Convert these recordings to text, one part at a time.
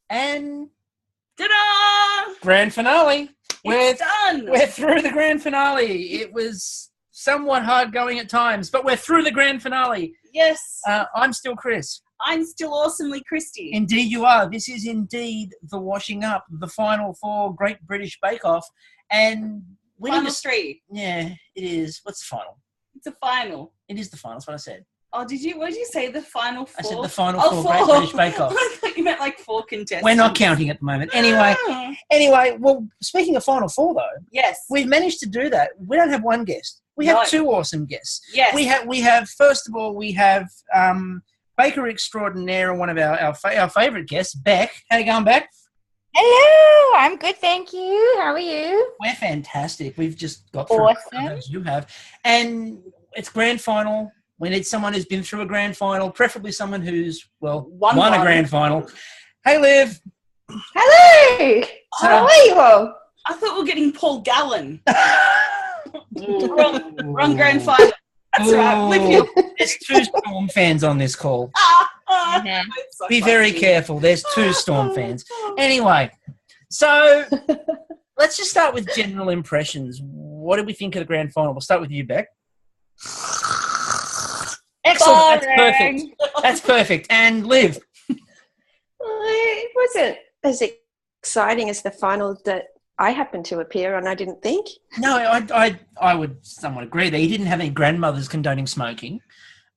And ta-da! Grand finale. It's done. We're through the grand finale. It was somewhat hard going at times, but we're through the grand finale. Yes. I'm still Chris. I'm still awesomely Christy. Indeed you are. This is indeed the washing up, the final four Great British Bake Off. And we Final three. Yeah, it is. What's the final? It's a final. It is the final. That's what I said. Oh, what did you say? The final four? I said the final four Great British Bake Off. I thought you meant like 4 contestants. We're not counting at the moment. Anyway, well, speaking of final four, though. Yes. We've managed to do that. We don't have one guest. We have 2 awesome guests. Yes. We have first of all, we have Baker Extraordinaire and one of our favourite guests, Beck. How you going, Beck? Hello, I'm good, thank you. How are you? We're fantastic. We've just got through as you have. And it's grand final. We need someone who's been through a grand final, preferably someone who's, won a grand final. Hey, Liv. Hello. How are you all? I thought we were getting Paul Gallen. wrong grand final. That's right. Olivia. There's 2 Storm fans on this call. So Be very careful. There's 2 Storm fans. Anyway, so let's just start with general impressions. What did we think of the grand final? We'll start with you, Beck. Excellent. That's perfect. That's perfect. And Liv. It wasn't as exciting as the final that I happened to appear on, I didn't think. No, I would somewhat agree that he didn't have any grandmothers condoning smoking.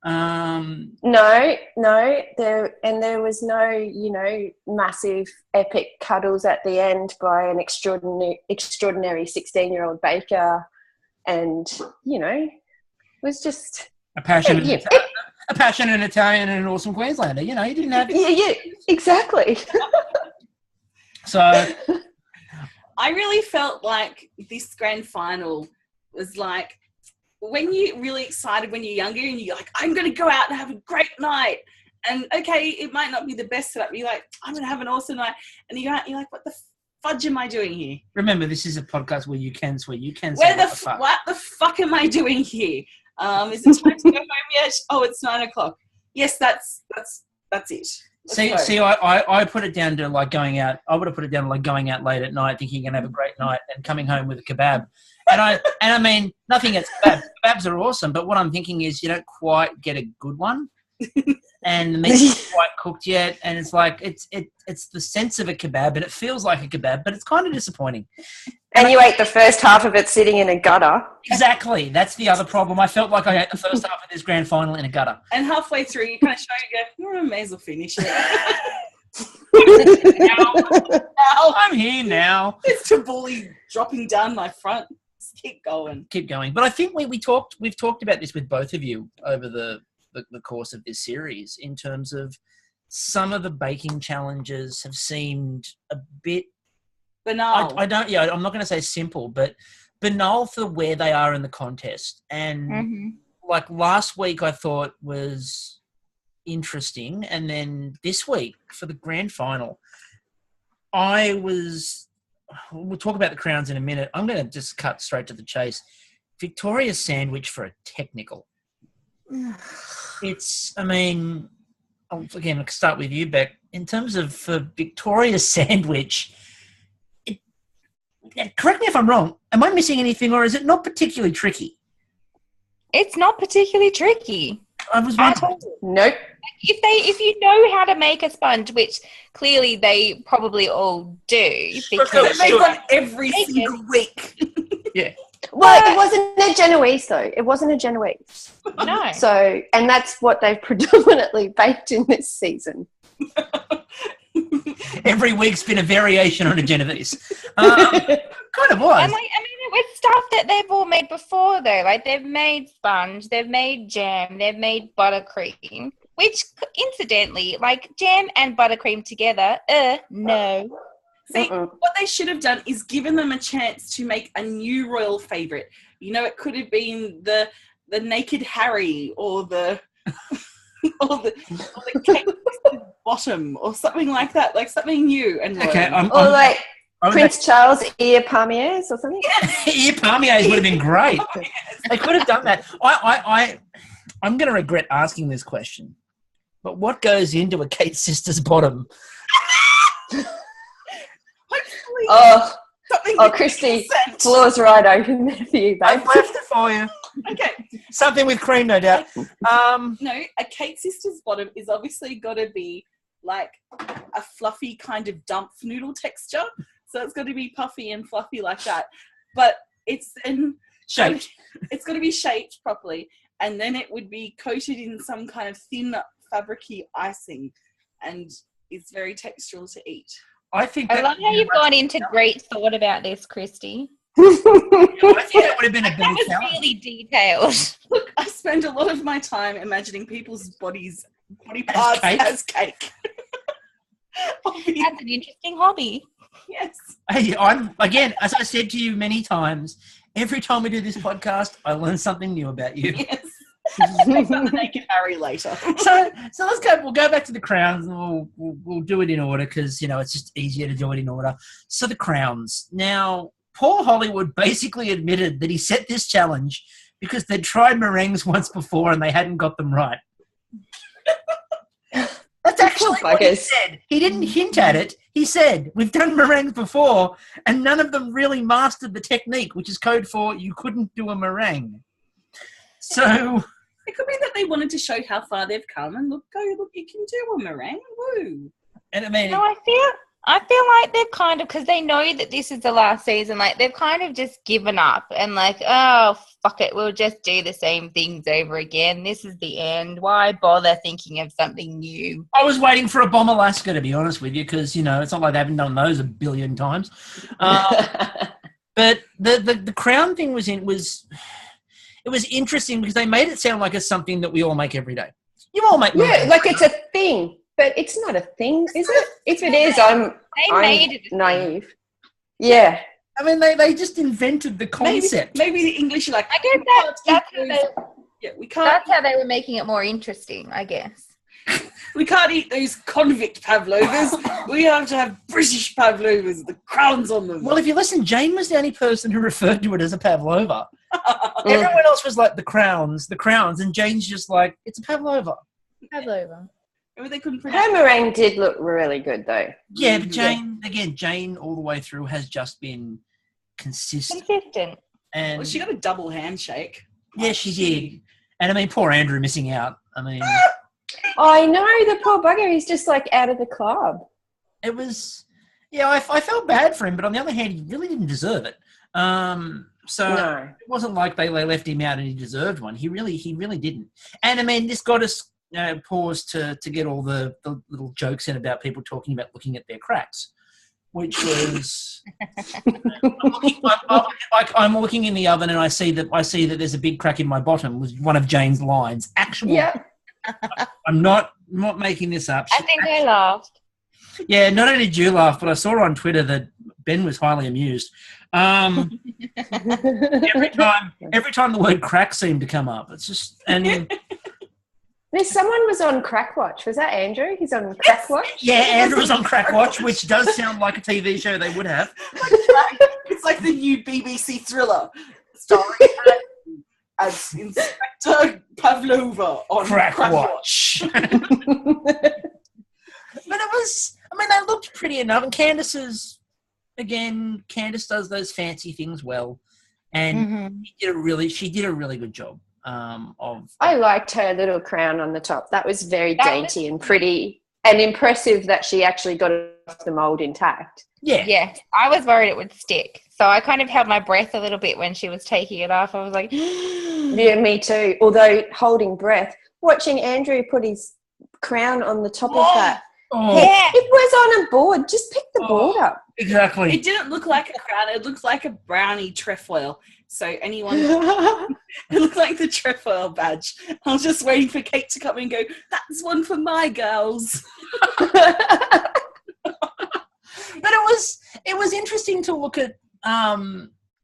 No, there was no, massive epic cuddles at the end by an extraordinary 16-year-old baker, and it was just a passionate Italian and an awesome Queenslander. You didn't have yeah, exactly. So I really felt like this grand final was like when you're really excited when you're younger and you're like, I'm going to go out and have a great night. And, okay, it might not be the best setup. You're like, I'm going to have an awesome night. And you go out and you're like, what the fudge am I doing here? Remember, this is a podcast where you can swear. You can say what the fuck am I doing here? Is it time to go home yet? Oh, it's 9:00. Yes, that's it. See, I put it down to like going out. I would have put it down to like going out late at night, thinking you're gonna have a great night, and coming home with a kebab. And I mean, nothing against kebabs. Kebabs are awesome, but what I'm thinking is you don't quite get a good one, and the meat's not quite cooked yet, and it's like it's the sense of a kebab, and it feels like a kebab, but it's kind of disappointing. And you ate the first half of it sitting in a gutter. Exactly. That's the other problem. I felt like I ate the first half of this grand final in a gutter. And halfway through, you kind of show you go, may as well finish it. now, I'm here now. It's Tabbouleh dropping down my front. Just keep going. But I think we've talked about this with both of you over the course of this series in terms of some of the baking challenges have seemed a bit banal. I'm not going to say simple, but banal for where they are in the contest. And like last week I thought was interesting. And then this week for the grand final, we'll talk about the crowns in a minute. I'm going to just cut straight to the chase. Victoria's sandwich for a technical. Again, I'll start with you, Beck. In terms of for Victoria's sandwich, correct me if I'm wrong. Am I missing anything, or is it not particularly tricky? It's not particularly tricky. I was wondering. Nope. If you know how to make a sponge, which clearly they probably all do, because they make one every single week. Yeah. Well, it wasn't a Genoese though. It wasn't a Genoese. No. So, and that's what they've predominantly baked in this season. Every week's been a variation on a Genovese. Kind of was. And it was stuff that they've all made before, though. Like, they've made sponge, they've made jam, they've made buttercream, which, incidentally, like, jam and buttercream together, no. See, what they should have done is given them a chance to make a new royal favourite. It could have been the Naked Harry or the... or the cake bottom or something like that, like something new and okay. Prince Charles ear palmiers or something. Ear palmiers would have been great. They could have done that. I'm going to regret asking this question, but what goes into a Kate sister's bottom? Hopefully, Oh, something. oh, Christy, floor's right open there for you, babe. I've left it for you. Okay. Something with cream, no doubt. No, a cake sister's bottom is obviously got to be like a fluffy kind of dump noodle texture. So it's got to be puffy and fluffy like that. But it's Shaped. It's got to be shaped properly, and then it would be coated in some kind of thin fabricy icing, and it's very textural to eat. I think I love how you've gone into great thought about this, Christy. I think that would have been a That better was challenge. really detailed. Look, I spend a lot of my time imagining people's body parts cake? as cake. That's an interesting hobby. Yes. Hey, I'm again, as I said to you many times, every time we do this podcast, I learn something new about you. Yes. Something they can carry later. So let's go. We'll go back to the crowns, and we'll do it in order because it's just easier to do it in order. So the crowns. Now, Paul Hollywood basically admitted that he set this challenge because they'd tried meringues once before and they hadn't got them right. That's actually what he said. He didn't hint at it. He said, we've done meringues before and none of them really mastered the technique, which is code for you couldn't do a meringue. So It could be that they wanted to show how far they've come and look, you can do a meringue. Woo. And I mean, No, I feel like they've kind of, because they know that this is the last season, like they've kind of just given up and like, oh, fuck it, we'll just do the same things over again. This is the end. Why bother thinking of something new? I was waiting for a Bomb Alaska, to be honest with you, because, it's not like they haven't done those a billion times. But the crown thing was interesting because they made it sound like it's something that we all make every day. You all make Yeah, like it's a thing. But it's not a thing, is it? If it is, I'm made it naive. Yeah. I mean, they just invented the concept. Maybe the English are like, I guess that's how they were making it more interesting, I guess. we can't eat those convict pavlovas. We have to have British pavlovas, the crowns on them. Well, if you listen, Jane was the only person who referred to it as a pavlova. Everyone else was like the crowns, and Jane's just like, it's a pavlova. Pavlova. Maybe they couldn't Her meringue did look really good, though. Yeah, but Jane all the way through has just been consistent. And well, she got a double handshake. Yeah, she did. And I mean, poor Andrew missing out. I mean, I know, the poor bugger. He's just like out of the club. It was, I felt bad for him, but on the other hand, he really didn't deserve it. So No. it wasn't like they left him out and he deserved one. He really didn't. And I mean, this got us pause to get all the little jokes in about people talking about looking at their cracks, which was I'm looking in the oven and I see that there's a big crack in my bottom was one of Jane's lines. Actually, Yeah. I'm not making this up. I think I laughed. Yeah, not only did you laugh, but I saw on Twitter that Ben was highly amused. Every time the word crack seemed to come up, it's just There's someone was on Crack Watch. Was that Andrew? He's on Crack Watch? Yeah, Andrew was on Crack Watch, which does sound like a TV show they would have. It's like the new BBC thriller starring as Inspector Pavlova on Crack Watch. But it was, I mean, they looked pretty enough. And Candice does those fancy things well. And she did a really good job. I liked her little crown on the top. That was very dainty and pretty and impressive that she actually got off the mould intact. Yeah. Yes, I was worried it would stick. So I kind of held my breath a little bit when she was taking it off. I was like, yeah, me too. Although holding breath, watching Andrew put his crown on the top of that. Oh. yeah. It was on a board. Just pick the board up. Exactly. It didn't look like a crown. It looked like a brownie trefoil. So it looked like the trefoil badge. I was just waiting for Kate to come and go, that's one for my girls. But it was interesting to look at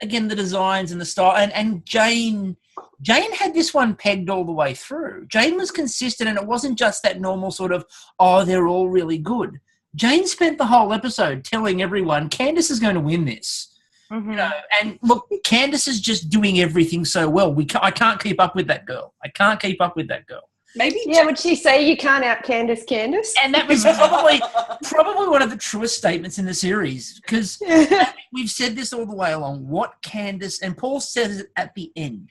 again the designs and the style and Jane had this one pegged all the way through. Jane was consistent and it wasn't just that normal sort of they're all really good. Jane spent the whole episode telling everyone Candice is going to win this. Mm-hmm. And look, Candice is just doing everything so well. I can't keep up with that girl. Maybe. Yeah, would she say you can't out Candace? And that was probably one of the truest statements in the series, because we've said this all the way along. What Candace, and Paul says it at the end.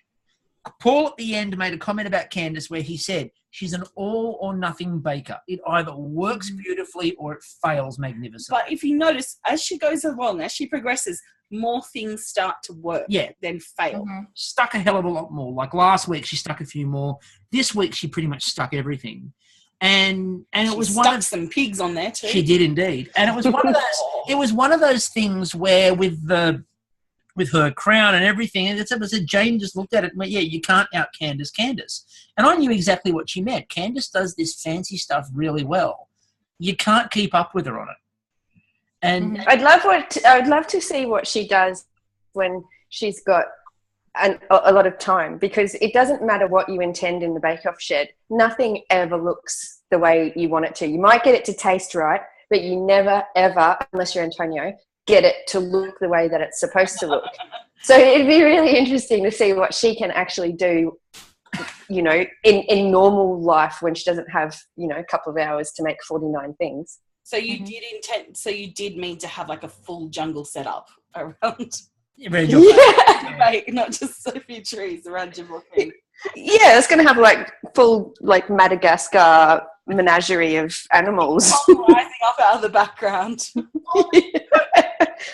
Paul at the end made a comment about Candace where he said she's an all or nothing baker. It either works beautifully or it fails magnificently. But if you notice, as she goes along, as she progresses, more things start to work than fail. Stuck a hell of a lot more. Like last week, she stuck a few more. This week, she pretty much stuck everything. And it was stuck some pigs on there too. She did indeed. And it was one of those. It was one of those things where with her crown and everything, and it's Jane just looked at it and went, yeah, you can't out Candace. And I knew exactly what she meant. Candace does this fancy stuff really well. You can't keep up with her on it. And I'd love to see what she does when she's got a lot of time, because it doesn't matter what you intend in the bake-off shed. Nothing ever looks the way you want it to. You might get it to taste right, but you never, ever, unless you're Antonio, get it to look the way that it's supposed to look. So it'd be really interesting to see what she can actually do, in normal life when she doesn't have, a couple of hours to make 49 things. So you did mean to have like a full jungle setup around. Not just a few trees around your booking. Yeah, it's going to have like full like Madagascar menagerie of animals. Rising up out of the background.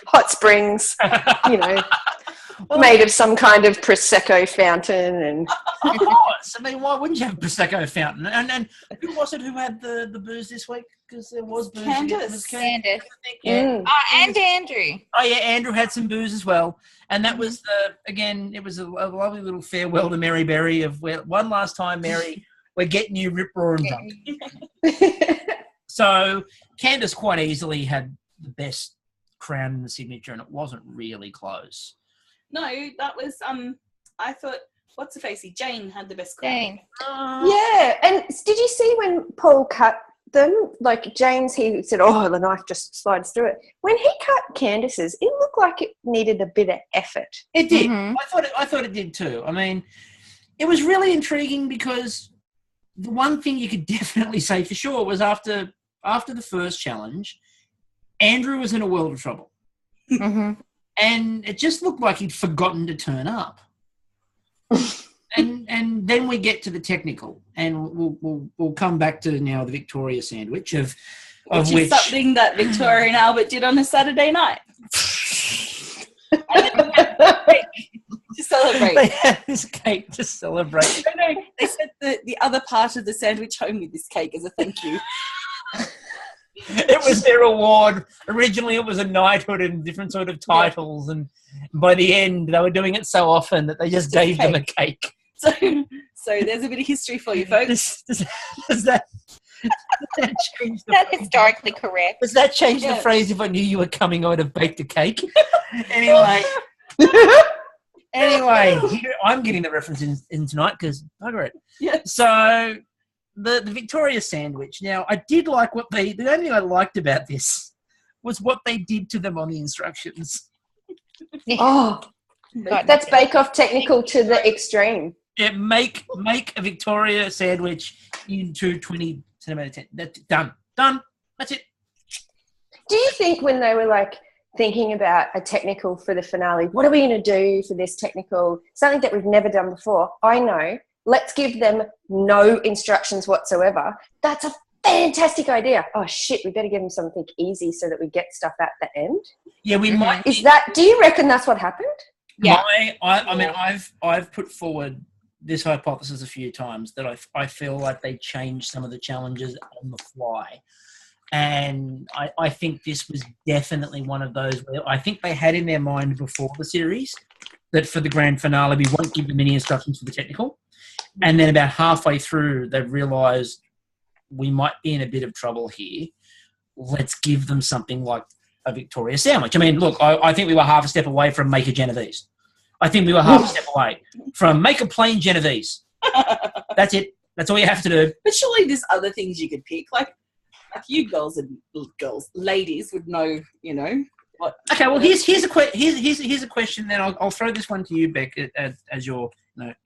Hot springs, made of some kind of Prosecco fountain. And of course. I mean, why wouldn't you have a Prosecco fountain? And who was it who had the booze this week? Because there was booze. Candace. Candace. Mm. And Andrew. Oh, yeah, Andrew had some booze as well. And that was, it was a lovely little farewell to Mary Berry of one last time, Mary, we're getting you rip-roaring drunk. So Candace quite easily had the best crown in the signature, and it wasn't really close. No, that was, I thought, what's the facey? Jane had the best crown. Jane. Yeah, and did you see when Paul cut them? Like James, he said, "Oh, the knife just slides through it." When he cut Candace's, it looked like it needed a bit of effort. It did. I thought it did too. I mean, it was really intriguing because the one thing you could definitely say for sure was after the first challenge, Andrew was in a world of trouble. And it just looked like he'd forgotten to turn up. and then we get to the technical, and we'll come back to now the Victoria sandwich which is something that Victoria and Albert did on a Saturday night. To celebrate. They had this cake to celebrate. No, they sent the other part of the sandwich home with this cake as a thank you. It was their award. Originally, it was a knighthood and different sort of titles, and by the end, they were doing it so often that they just gave them a cake. So there's a bit of history for you, folks. Does that change the That's historically correct. Does that change the phrase if I knew you were coming, I would have baked a cake? Anyway, I'm getting the reference in tonight because bugger it. Yeah. So the Victoria sandwich. Now, I did like the only thing I liked about this was what they did to them on the instructions. Oh, that's Bake Off technical to the extreme. Yeah, make a Victoria sandwich into 20 centimetre 10. That's done. That's it. Do you think when they were like thinking about a technical for the finale, what are we going to do for this technical? Something that we've never done before. I know. Let's give them no instructions whatsoever. That's a fantastic idea. Oh shit, we better give them something easy so that we get stuff at the end. Yeah, we might. Do you reckon that's what happened? Yeah. I mean, I've put forward this hypothesis a few times that I feel like they changed some of the challenges on the fly. And I think this was definitely one of those where I think they had in their mind before the series that for the grand finale, we won't give them any instructions for the technical. And then about halfway through, they've realised we might be in a bit of trouble here. Let's give them something like a Victoria sandwich. I mean, look, I think we were half a step away from make a Genovese. I think we were half a step away from make a plain Genovese. That's it. That's all you have to do. But surely there's other things you could pick. Like you ladies would know, what. Okay, well, here's a question. Then I'll throw this one to you, Beck, as your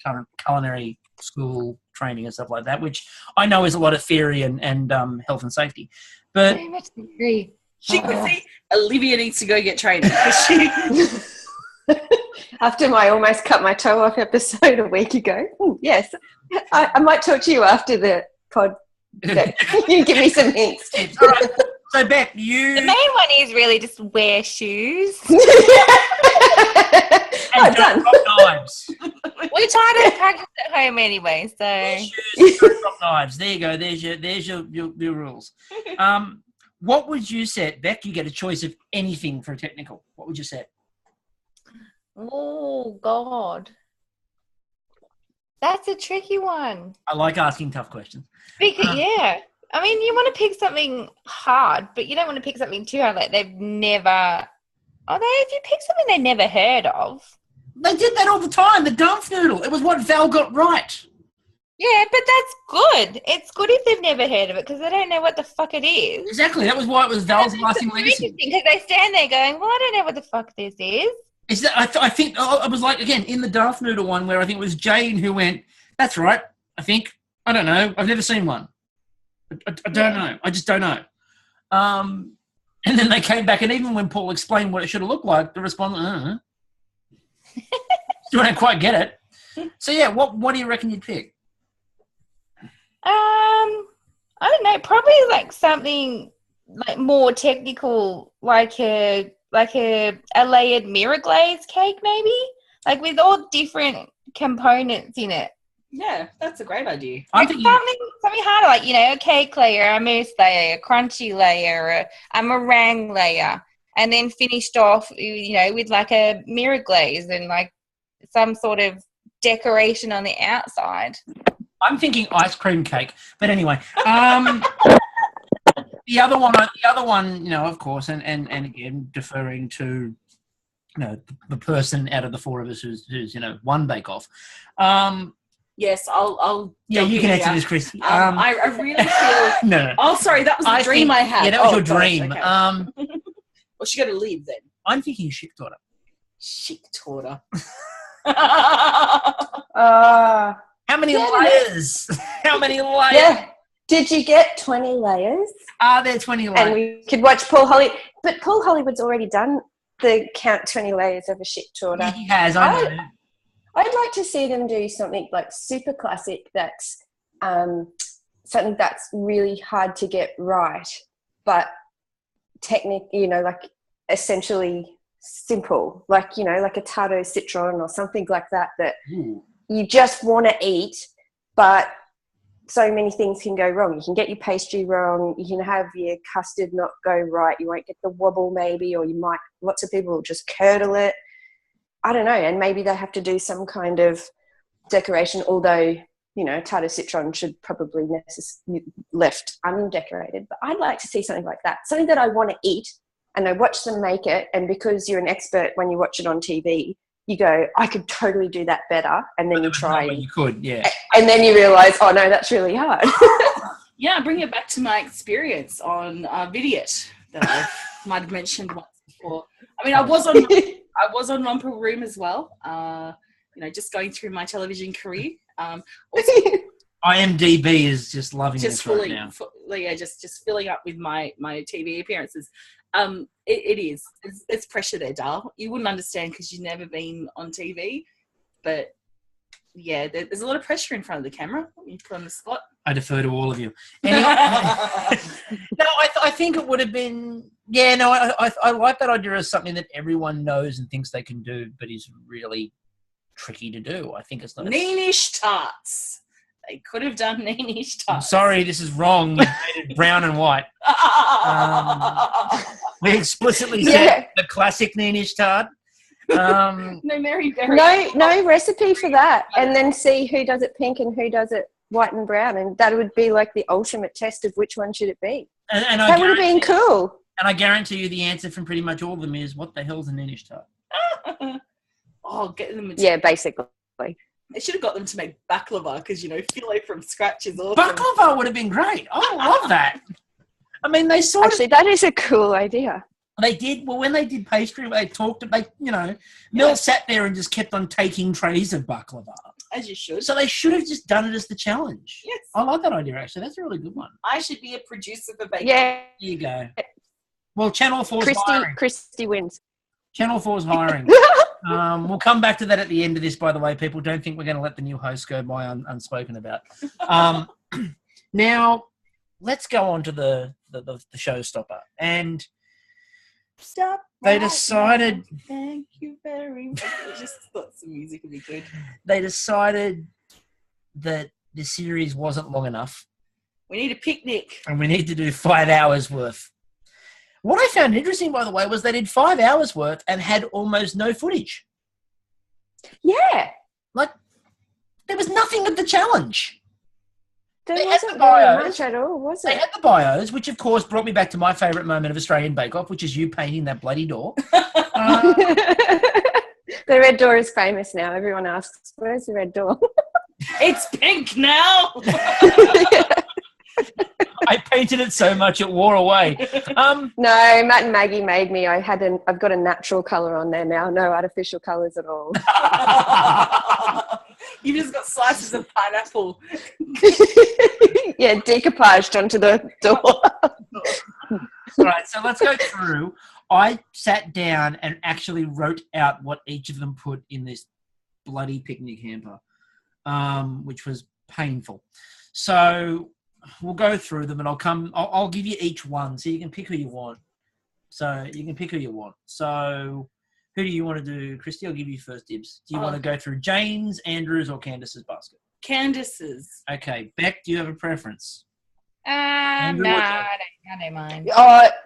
current culinary school training and stuff like that, which I know is a lot of theory and health and safety. But Very much agree. She could see Olivia needs to go get training. She... After my almost cut my toe off episode a week ago, yes, I might talk to you after the pod. You give me some hints. All right. So, Beck, The main one is really just wear shoes. and done. drop knives. We try to practice at home anyway, so. Wear shoes, drop knives. There you go. There's your rules. What would you set, Beck? You get a choice of anything for a technical. What would you set? Oh, God. That's a tricky one. I like asking tough questions. Because, yeah. I mean, you want to pick something hard, but you don't want to pick something too hard. Like they've never... Although if you pick something they never heard of... They did that all the time. The dump noodle. It was what Val got right. Yeah, but that's good. It's good if they've never heard of it because they don't know what the fuck it is. Exactly. That was why it was Val's lasting legacy. Because they stand there going, well, I don't know what the fuck this is. Is that, I think it was like, again, in the Darth Noodle one where I think it was Jane who went, that's right, I think. I don't know. I've never seen one. I don't know. I just don't know. And then they came back, and even when Paul explained what it should have looked like, the response, still don't quite get it. So, yeah, what do you reckon you'd pick? I don't know. Probably like something like more technical, like a layered mirror glaze cake, maybe, like with all different components in it. Yeah, that's a great idea. I'm Like thinking, something harder, like, you know, a cake layer, a mousse layer, a crunchy layer, a meringue layer, and then finished off, you know, with like a mirror glaze and like some sort of decoration on the outside. I'm thinking ice cream cake. But anyway, the other one, you know, of course, and again, deferring to, you know, the person out of the four of us who's you know, won Bake Off. Yes, I'll. Yeah, you can answer this, Chris. I really feel. No. Oh, sorry, that was the dream I had. Yeah, that was your gosh, dream. okay. Well, she got to leave then. I'm thinking chic daughter. Chic torta. Uh, How many Yeah. layers? How many layers? yeah. Did you get 20 layers? Are there 20 layers? And we could watch Paul Hollywood. But Paul Hollywood's already done the count 20 layers of a shit torta. He has, I know. I'd like to see them do something like super classic that's something that's really hard to get right, but you know, like essentially simple, like, you know, like a tarte citron or something like that you just want to eat, but so many things can go wrong. You can get your pastry wrong, you can have your custard not go right, you won't get the wobble maybe, or lots of people will just curdle it. I don't know, and maybe they have to do some kind of decoration, although, you know, tarte citron should probably left undecorated. But I'd like to see something like that, something that I want to eat, and I watch them make it, and because you're an expert when you watch it on TV, you go, I could totally do that better, and then you try. You could, yeah. And then you realise, oh, no, that's really hard. Yeah, bring it back to my experience on Vidiot that I might have mentioned once before. I mean, I was on Romper Room as well, you know, just going through my television career. Also, IMDb is just loving just this right now. Just filling up with my TV appearances. It's pressure there, Dal. You wouldn't understand because you've never been on TV, but yeah, there's a lot of pressure in front of the camera. You put on the spot. I defer to all of you. Anyway, no, I think it would have been. Yeah, no, I like that idea of something that everyone knows and thinks they can do, but is really tricky to do. I think it's not. Neenish tarts. They could have done Neenish I'm tarts. sorry, this is wrong. You made it brown and white. We explicitly said the classic Neenish tart. No Mary Berry. No recipe for that, and then see who does it pink and who does it white and brown, and that would be like the ultimate test of which one should it be. And that would have been cool. And I guarantee you the answer from pretty much all of them is, what the hell's a Neenish tart? Oh, get them. Yeah, basically. They should have got them to make baklava because, you know, filet from scratch is awesome. Baklava would have been great. I love that. I mean, they Actually, that is a cool idea. They did. Well, when they did pastry, they talked. You know, Mel sat there and just kept on taking trays of baklava. As you should. So they should have just done it as the challenge. Yes. I like that idea, actually. That's a really good one. I should be a producer for Bake Off. Yeah. Here you go. Well, Channel 4's hiring. Christy wins. Channel 4's hiring. We'll come back to that at the end of this, by the way. People don't think we're going to let the new host go by unspoken about. Now, let's go on to the showstopper. And Stop. they decided... Thank you very much. I just thought some music would be good. They decided that the series wasn't long enough. We need a picnic. And we need to do 5 hours worth. What I found interesting, by the way, was they did 5 hours worth and had almost no footage. Yeah. Like, there was nothing of the challenge. There They had wasn't the bios. very much at all, was They it? had the bios, which, of course, brought me back to my favourite moment of Australian Bake Off, which is you painting that bloody door. The red door is famous now. Everyone asks, where's the red door? It's pink now. I painted it so much it wore away. No, Matt and Maggie made me. I've got a natural colour on there now. No artificial colours at all. You just got slices of pineapple. Yeah, decoupaged onto the door. All right, so let's go through. I sat down and actually wrote out what each of them put in this bloody picnic hamper, which was painful. So we'll go through them, and I'll give you each one, so you can pick who you want. So who do you want to do, Christy? I'll give you first dibs. Do you want to go through Jane's, Andrew's, or Candace's basket? Candace's. Okay, Beck, do you have a preference? No, I don't mind.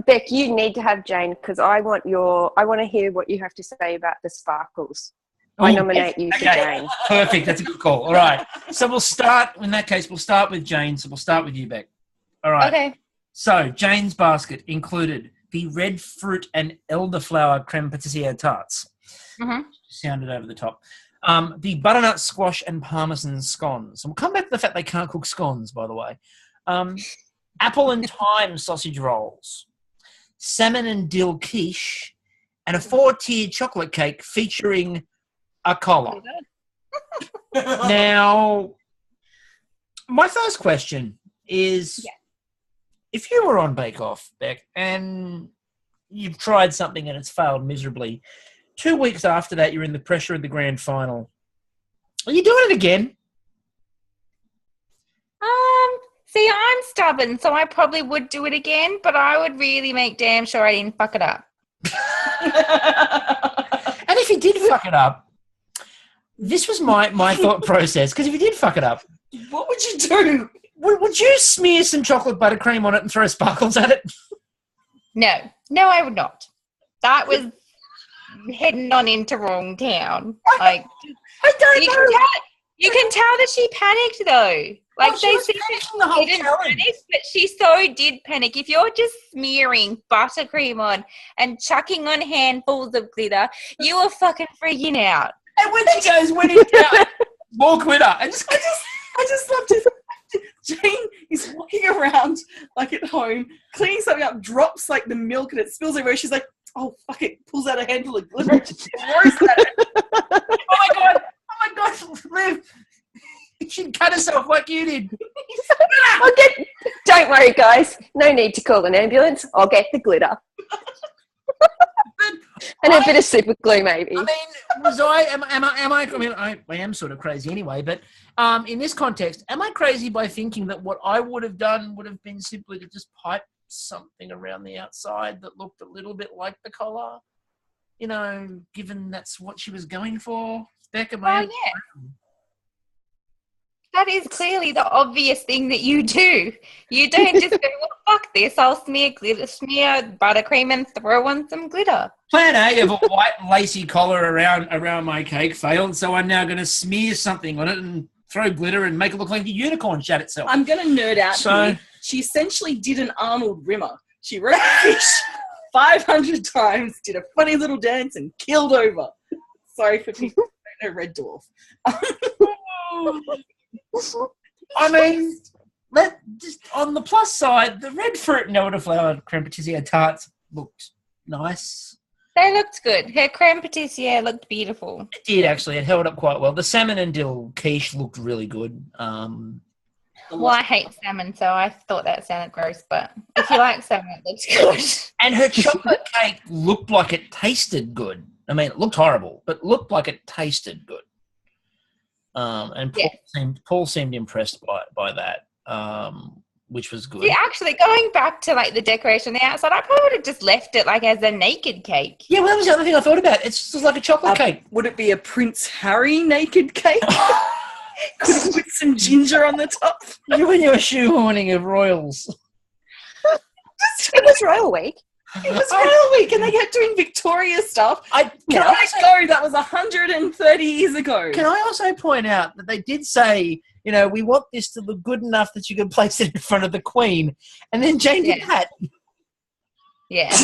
Beck, you need to have Jane because I want to hear what you have to say about the sparkles. I nominate you for Jane. Perfect. That's a good call. All right. So we'll start with Jane. So we'll start with you, Beck. All right. Okay. So Jane's basket included the red fruit and elderflower creme patissier tarts. Mm-hmm. Sounded over the top. The butternut squash and parmesan scones. And we'll come back to the fact they can't cook scones, by the way. Apple and thyme sausage rolls. Salmon and dill quiche. And a 4-tiered chocolate cake featuring a collar. Now, my first question is, if you were on Bake Off, Beck, and you've tried something and it's failed miserably, 2 weeks after that you're in the pressure of the grand final, are you doing it again? See, I'm stubborn, so I probably would do it again, but I would really make damn sure I didn't fuck it up. And if you did fuck it up, this was my thought process, because if you did fuck it up, What would you do? would you smear some chocolate buttercream on it and throw sparkles at it? No, I would not. That was heading on into wrong town. Like, I don't know. You can tell that she panicked though. Like She was panicking the whole didn't challenge. panic, but she so did panic. If you're just smearing buttercream on and chucking on handfuls of glitter, you are fucking freaking out. And when she goes, when in doubt, more glitter. I just love to. Jane is walking around like at home, cleaning something up, drops like the milk and it spills everywhere. She's like, "Oh fuck it!" Pulls out a handful of glitter. And she throws at it. Oh my god, Liv! She'd cut herself like you did. Don't worry, guys. No need to call an ambulance. I'll get the glitter. And a bit of super glue, maybe. I mean, I am sort of crazy anyway, but in this context, am I crazy by thinking that what I would have done would have been simply to just pipe something around the outside that looked a little bit like the collar? You know, given that's what she was going for? Becca, Yeah. That is clearly the obvious thing that you do. You don't just go, well, fuck this, I'll smear buttercream and throw on some glitter. Plan A of a white lacy collar around my cake failed, so I'm now going to smear something on it and throw glitter and make it look like a unicorn shat itself. I'm going to nerd out here. She essentially did an Arnold Rimmer. She wrote fish 500 times, did a funny little dance, and killed over. Sorry for people who don't know Red Dwarf. I mean, just on the plus side, the red fruit and elderflower creme patissier tarts looked nice. They looked good. Her creme patissiere looked beautiful. It did, actually. It held up quite well. The salmon and dill quiche looked really good. Well, I hate salmon, so I thought that sounded gross, but if you like salmon, it looks good. And her chocolate cake looked like it tasted good. I mean, it looked horrible, but looked like it tasted good. And Paul seemed impressed by that, which was good. See, actually, going back to like the decoration on the outside, I probably would have just left it like as a naked cake. Yeah, well, that was the other thing I thought about. It's just like a chocolate cake. Would it be a Prince Harry naked cake? Could it put some ginger on the top? When you were shoehorning of royals. It was Royal Week. It was Royal Week, and they kept doing Victoria stuff. That was 130 years ago. Can I also point out that they did say, we want this to look good enough that you can place it in front of the Queen, and then Jane did that. Yeah.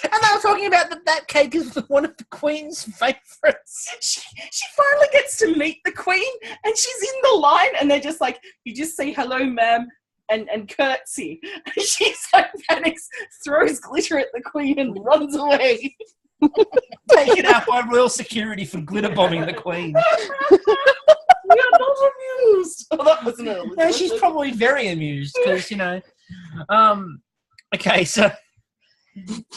And they were talking about that cake is one of the Queen's favourites. She finally gets to meet the Queen, and she's in the line, and they're just like, you just say hello, ma'am, and curtsy. And she's like panics, throws glitter at the Queen, and runs away. Taken out by royal security for glitter bombing the Queen. We are not amused. Oh, that wasn't it. No, she's probably very amused because, okay, so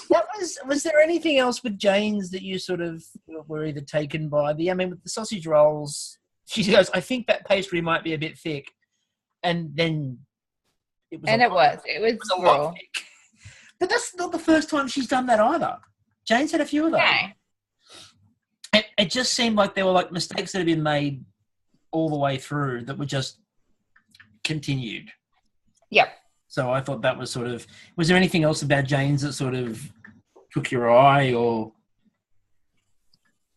that was there anything else with Jane's that you sort of were either taken by? With the sausage rolls, she goes, I think that pastry might be a bit thick. And then it was a lot raw. thick. But that's not the first time she's done that either. Jane's had a few of those. No. It just seemed like there were like mistakes that had been made all the way through that were just continued. Yep. So I thought that was sort of... Was there anything else about Jane's that sort of took your eye or...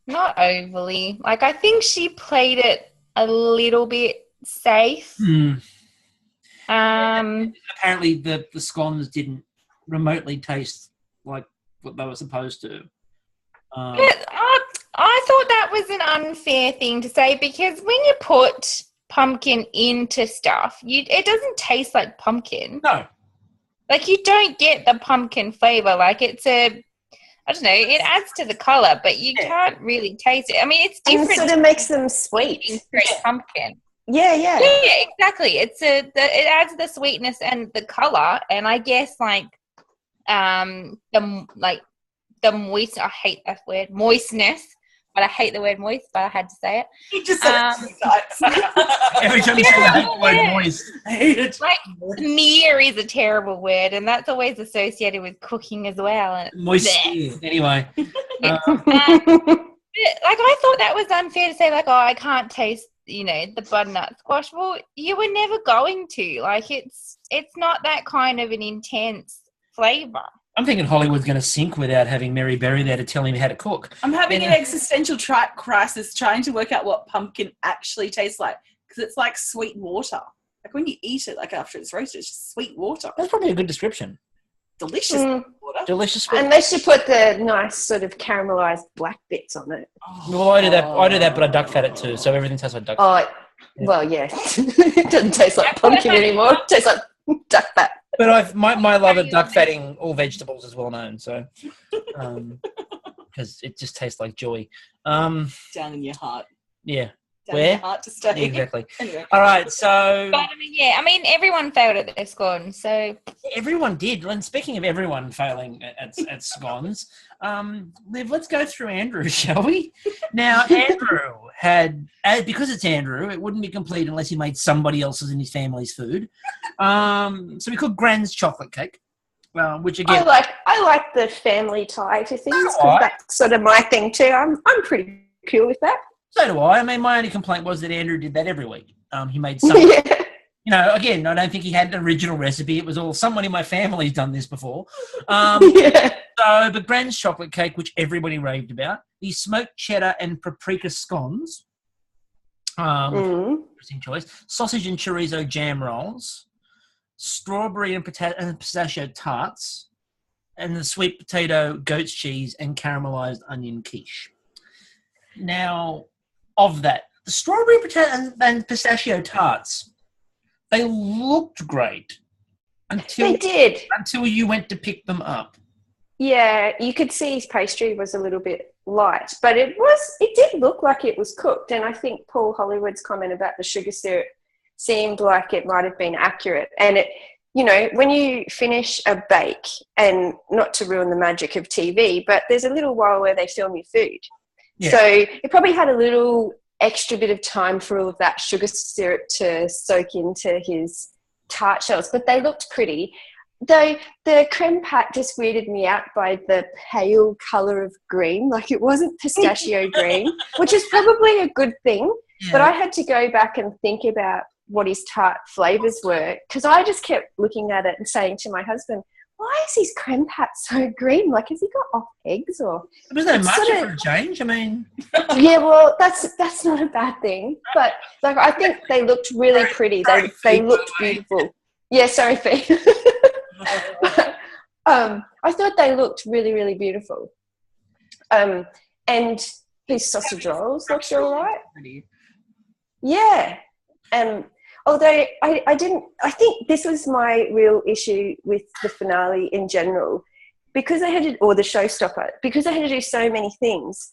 Not overly. Like, I think she played it a little bit safe. Apparently the scones didn't remotely taste like what they were supposed to. I thought that was an unfair thing to say because when you put pumpkin into stuff, it doesn't taste like pumpkin. No. Like, you don't get the pumpkin flavour. Like, I don't know, it adds to the colour, but you can't really taste it. I mean, it's different. And it sort of makes them sweet. Straight pumpkin. Yeah. Yeah, exactly. It adds the sweetness and the colour, and I guess, the moist, I hate that word, moistness, but I hate the word moist, but I had to say it. You just said it. Every time you say I hate the word moist. I hate it. Like, smear is a terrible word, and that's always associated with cooking as well. And Moist. Anyway. I thought that was unfair to say, I can't taste, the butternut squash. Well, you were never going to. Like, it's not that kind of an intense flavour. I'm thinking Hollywood's going to sink without having Mary Berry there to tell him how to cook. I'm having an existential crisis trying to work out what pumpkin actually tastes like because it's like sweet water. Like when you eat it, after it's roasted, it's just sweet water. That's probably a good description. Delicious water. Delicious. Unless you put the nice sort of caramelised black bits on it. Well, I do that, but I duck fat it too, so everything tastes like duck fat. Well, yeah. It doesn't taste like pumpkin anymore. It tastes like duck fat. But my love of duck fatting all vegetables is well known, so because it just tastes like joy. Down in your heart. Yeah. Down in your heart to stay. Yeah, exactly. Anyway. All right, so... But, everyone failed at their scones, so... Everyone did. And speaking of everyone failing at scones, Liv, let's go through Andrew, shall we? Now, Andrew because it's Andrew, it wouldn't be complete unless he made somebody else's and his family's food. So we cooked Gran's chocolate cake, which again... I like the family tie to things because that's sort of my thing too. I'm pretty cool with that. So do I. My only complaint was that Andrew did that every week. He made some... Again, I don't think he had an original recipe. It was all, someone in my family's done this before. But Gran's chocolate cake, which everybody raved about, the smoked cheddar and paprika scones, interesting choice, sausage and chorizo jam rolls, strawberry and pistachio tarts, and the sweet potato, goat's cheese, and caramelized onion quiche. Now, of that, the strawberry and pistachio tarts, they looked great until they did. Until you went to pick them up. Yeah, you could see his pastry was a little bit light, but it did look like it was cooked. And I think Paul Hollywood's comment about the sugar syrup seemed like it might have been accurate. And it, you know, when you finish a bake, and not to ruin the magic of TV, but there's a little while where they film your food. Yeah. So it probably had a little extra bit of time for all of that sugar syrup to soak into his tart shells, but they looked pretty. Though the creme pat just weirded me out by the pale colour of green. Like, it wasn't pistachio green, which is probably a good thing. Yeah. But I had to go back and think about what his tart flavours were, because I just kept looking at it and saying to my husband, why is his creme pat so green? Like, has he got off eggs? Or was there much for a change? I mean, yeah, well, that's not a bad thing. But like, I think they looked really pretty. They looked beautiful. Yeah, sorry, Fee. I thought they looked really, really beautiful. And his sausage rolls looked all right. Yeah. Although I think this was my real issue with the finale in general, because they had to, or the showstopper, because they had to do so many things.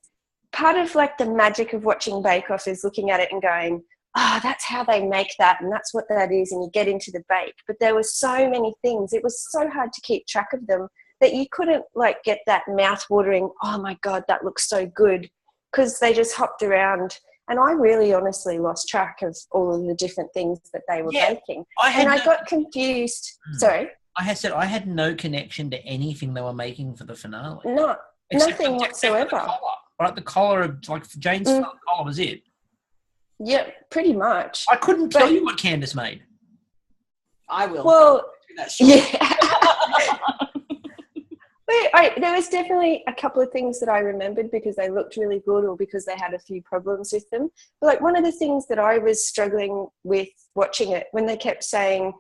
Part of like the magic of watching Bake Off is looking at it and going, oh, that's how they make that, and that's what that is, and you get into the bake. But there were so many things. It was so hard to keep track of them that you couldn't like get that mouth-watering, oh my God, that looks so good, because they just hopped around. And I really honestly lost track of all of the different things that they were baking. I got confused. Sorry? I had no connection to anything they were making for the finale. No, nothing whatsoever. The collar of, like, Jane's collar was it. Yeah, pretty much. I couldn't tell you what Candace made. I will. Well, yeah. There was definitely a couple of things that I remembered because they looked really good, or because they had a few problems with them. But like, one of the things that I was struggling with watching it, when they kept saying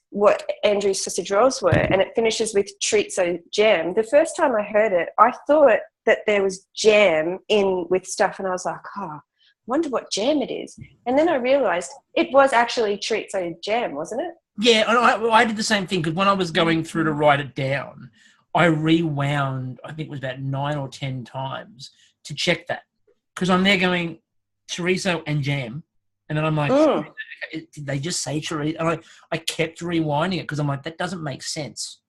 what Andrew's sausage rolls were, and it finishes with chorizo jam. The first time I heard it, I thought that there was jam in with stuff, and I was like, oh, wonder what jam it is. And then I realised it was actually chorizo jam, wasn't it? Yeah, I did the same thing, because when I was going through to write it down, I rewound, I think it was about 9 or 10 times to check that. Because I'm there going, chorizo and jam. And then I'm like, did they just say chorizo? And I kept rewinding it because I'm like, that doesn't make sense.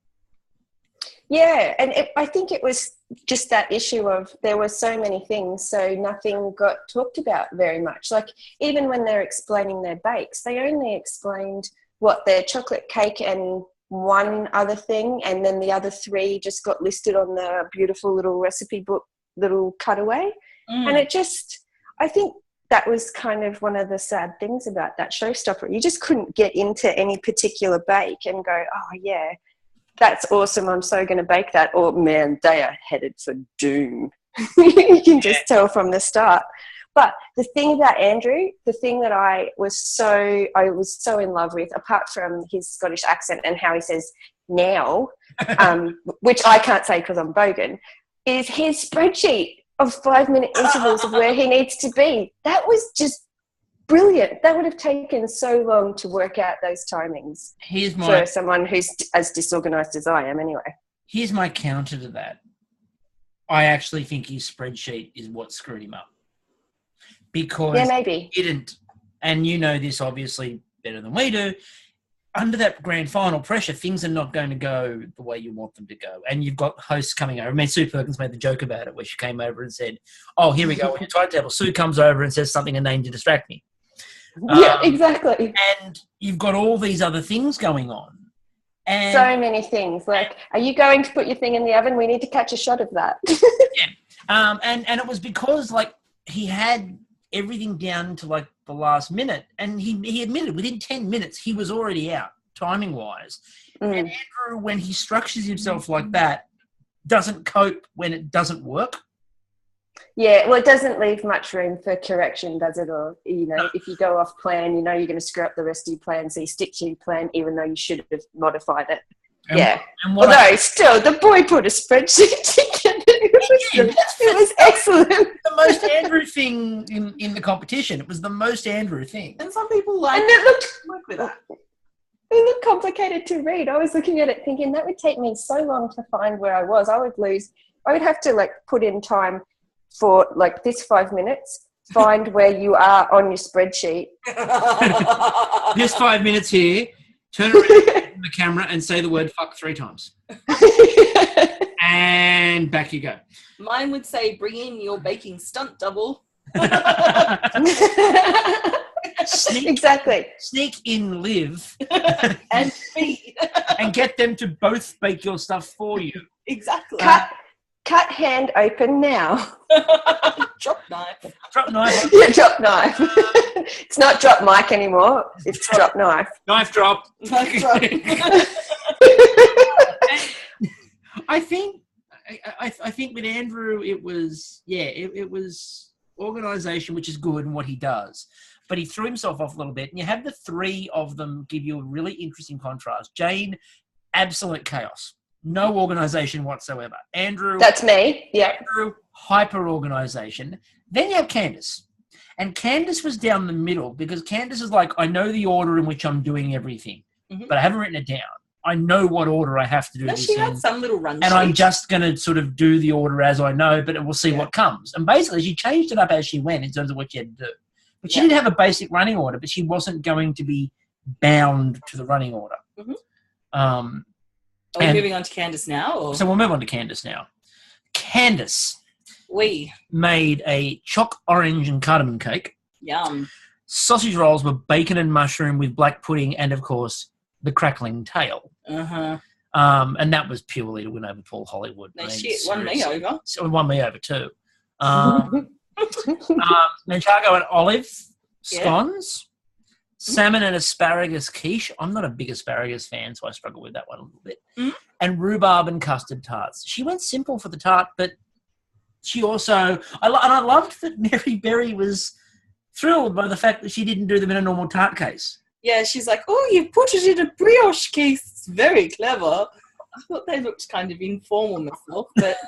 Yeah, and I think it was just that issue of there were so many things, so nothing got talked about very much. Like, even when they're explaining their bakes, they only explained what their chocolate cake and one other thing, and then the other 3 just got listed on the beautiful little recipe book, little cutaway. And it just, I think that was kind of one of the sad things about that showstopper. You just couldn't get into any particular bake and go, oh yeah, that's awesome, I'm so going to bake that. Or, man, they are headed for doom. You can just tell from the start. But the thing about Andrew, the thing that I was so in love with, apart from his Scottish accent and how he says now, which I can't say because I'm bogan, is his spreadsheet of 5-minute intervals of where he needs to be. That was just brilliant. That would have taken so long to work out those timings for someone who's as disorganised as I am anyway. Here's my counter to that. I actually think his spreadsheet is what screwed him up. Because maybe. He didn't, and you know this obviously better than we do, under that grand final pressure, things are not going to go the way you want them to go. And you've got hosts coming over. I mean, Sue Perkins made the joke about it where she came over and said, oh, here we go on your timetable. Sue comes over and says something, a name to distract me. Yeah, exactly. And you've got all these other things going on. And so many things. Like, are you going to put your thing in the oven? We need to catch a shot of that. Yeah. And it was because, like, he had everything down to like the last minute, and he admitted within 10 minutes he was already out timing wise. And Andrew, when he structures himself like that, doesn't cope when it doesn't work. Yeah, well, it doesn't leave much room for correction, does it? Or, you know, if you go off plan, you know you're going to screw up the rest of your plan, so you stick to your plan even though you should have modified it. And although still, the boy put a spreadsheet together. It was excellent. The most Andrew thing in the competition. It was the most Andrew thing. And some people like and it looked work with that. It looked complicated to read. I was looking at it thinking that would take me so long to find where I was. I would have to like put in time for like this 5 minutes, find where you are on your spreadsheet. This 5 minutes here, turn around the camera and say the word fuck 3 times. And back you go. Mine would say, bring in your baking stunt double. Exactly. Sneak in Liv And feed. and get them to both bake your stuff for you. Exactly. Cut hand open now. Drop knife. Drop knife. Yeah, drop knife. It's not drop mic anymore. It's drop knife. Knife drop. Knife drop. I think with Andrew it was organisation, which is good in what he does, but he threw himself off a little bit. And you have the 3 of them give you a really interesting contrast. Jane, absolute chaos, no organisation whatsoever. Andrew, that's me. Yeah. Andrew, hyper organisation. Then you have Candace, and Candace was down the middle because Candace is like, I know the order in which I'm doing everything, but I haven't written it down. I know what order I have to do this She in. had some little run And sheet. I'm just going to sort of do the order as I know, but we'll see what comes. And basically, she changed it up as she went in terms of what she had to do. But she did have a basic running order, but she wasn't going to be bound to the running order. Are we moving on to Candace now? Or? So we'll move on to Candace now. Candace We. made a choc orange and cardamom cake. Yum. Sausage rolls were bacon and mushroom with black pudding and, of course, the crackling tail. Uh-huh. And that was purely to win over Paul Hollywood. No I mean, shit, won me seriously. over. So it won me over too. Manchego and olive scones, salmon and asparagus quiche. I'm not a big asparagus fan, so I struggle with that one a little bit. And rhubarb and custard tarts. She went simple for the tart, but she also... I loved that Mary Berry was thrilled by the fact that she didn't do them in a normal tart case. Yeah, she's like, oh, you put it in a brioche case. It's very clever. I thought they looked kind of informal myself, but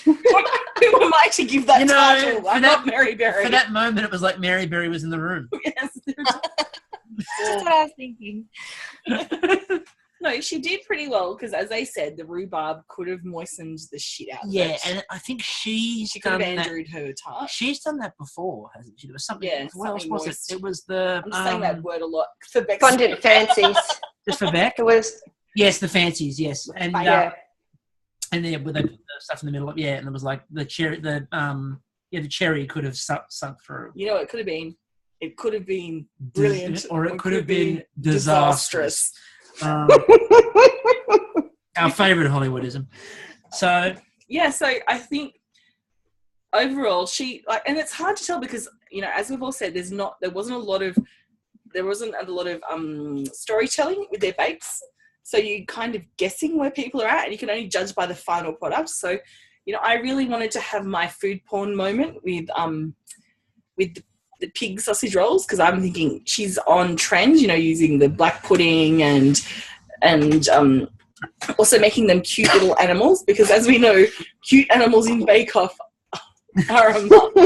who am I to give that title? I'm not Mary Berry. For that moment, it was like Mary Berry was in the room. Yes. That's what I was thinking. No, she did pretty well because, as I said, the rhubarb could have moistened the shit out of it. Yeah, and I think she could have Andrewed her tart. She's done that before, hasn't she? There was something. Yeah, what else something was moist. it? It was the. I'm just saying that word a lot for Beck's Fondant fancies. Just for Beck. It was. Yes, the fancies. Yes, and and then with the stuff in the middle. Yeah, and it was like the cherry. The cherry could have sunk through. You know, it could have been. It could have been brilliant, or it could have been disastrous. Our favourite Hollywoodism. So yeah, so I think overall she and it's hard to tell because as we've all said, there wasn't a lot of storytelling with their bakes, so you're kind of guessing where people are at, and you can only judge by the final product. So I really wanted to have my food porn moment with the pig sausage rolls because I'm thinking she's on trend, using the black pudding and also making them cute little animals because, as we know, cute animals in Bake Off are a must.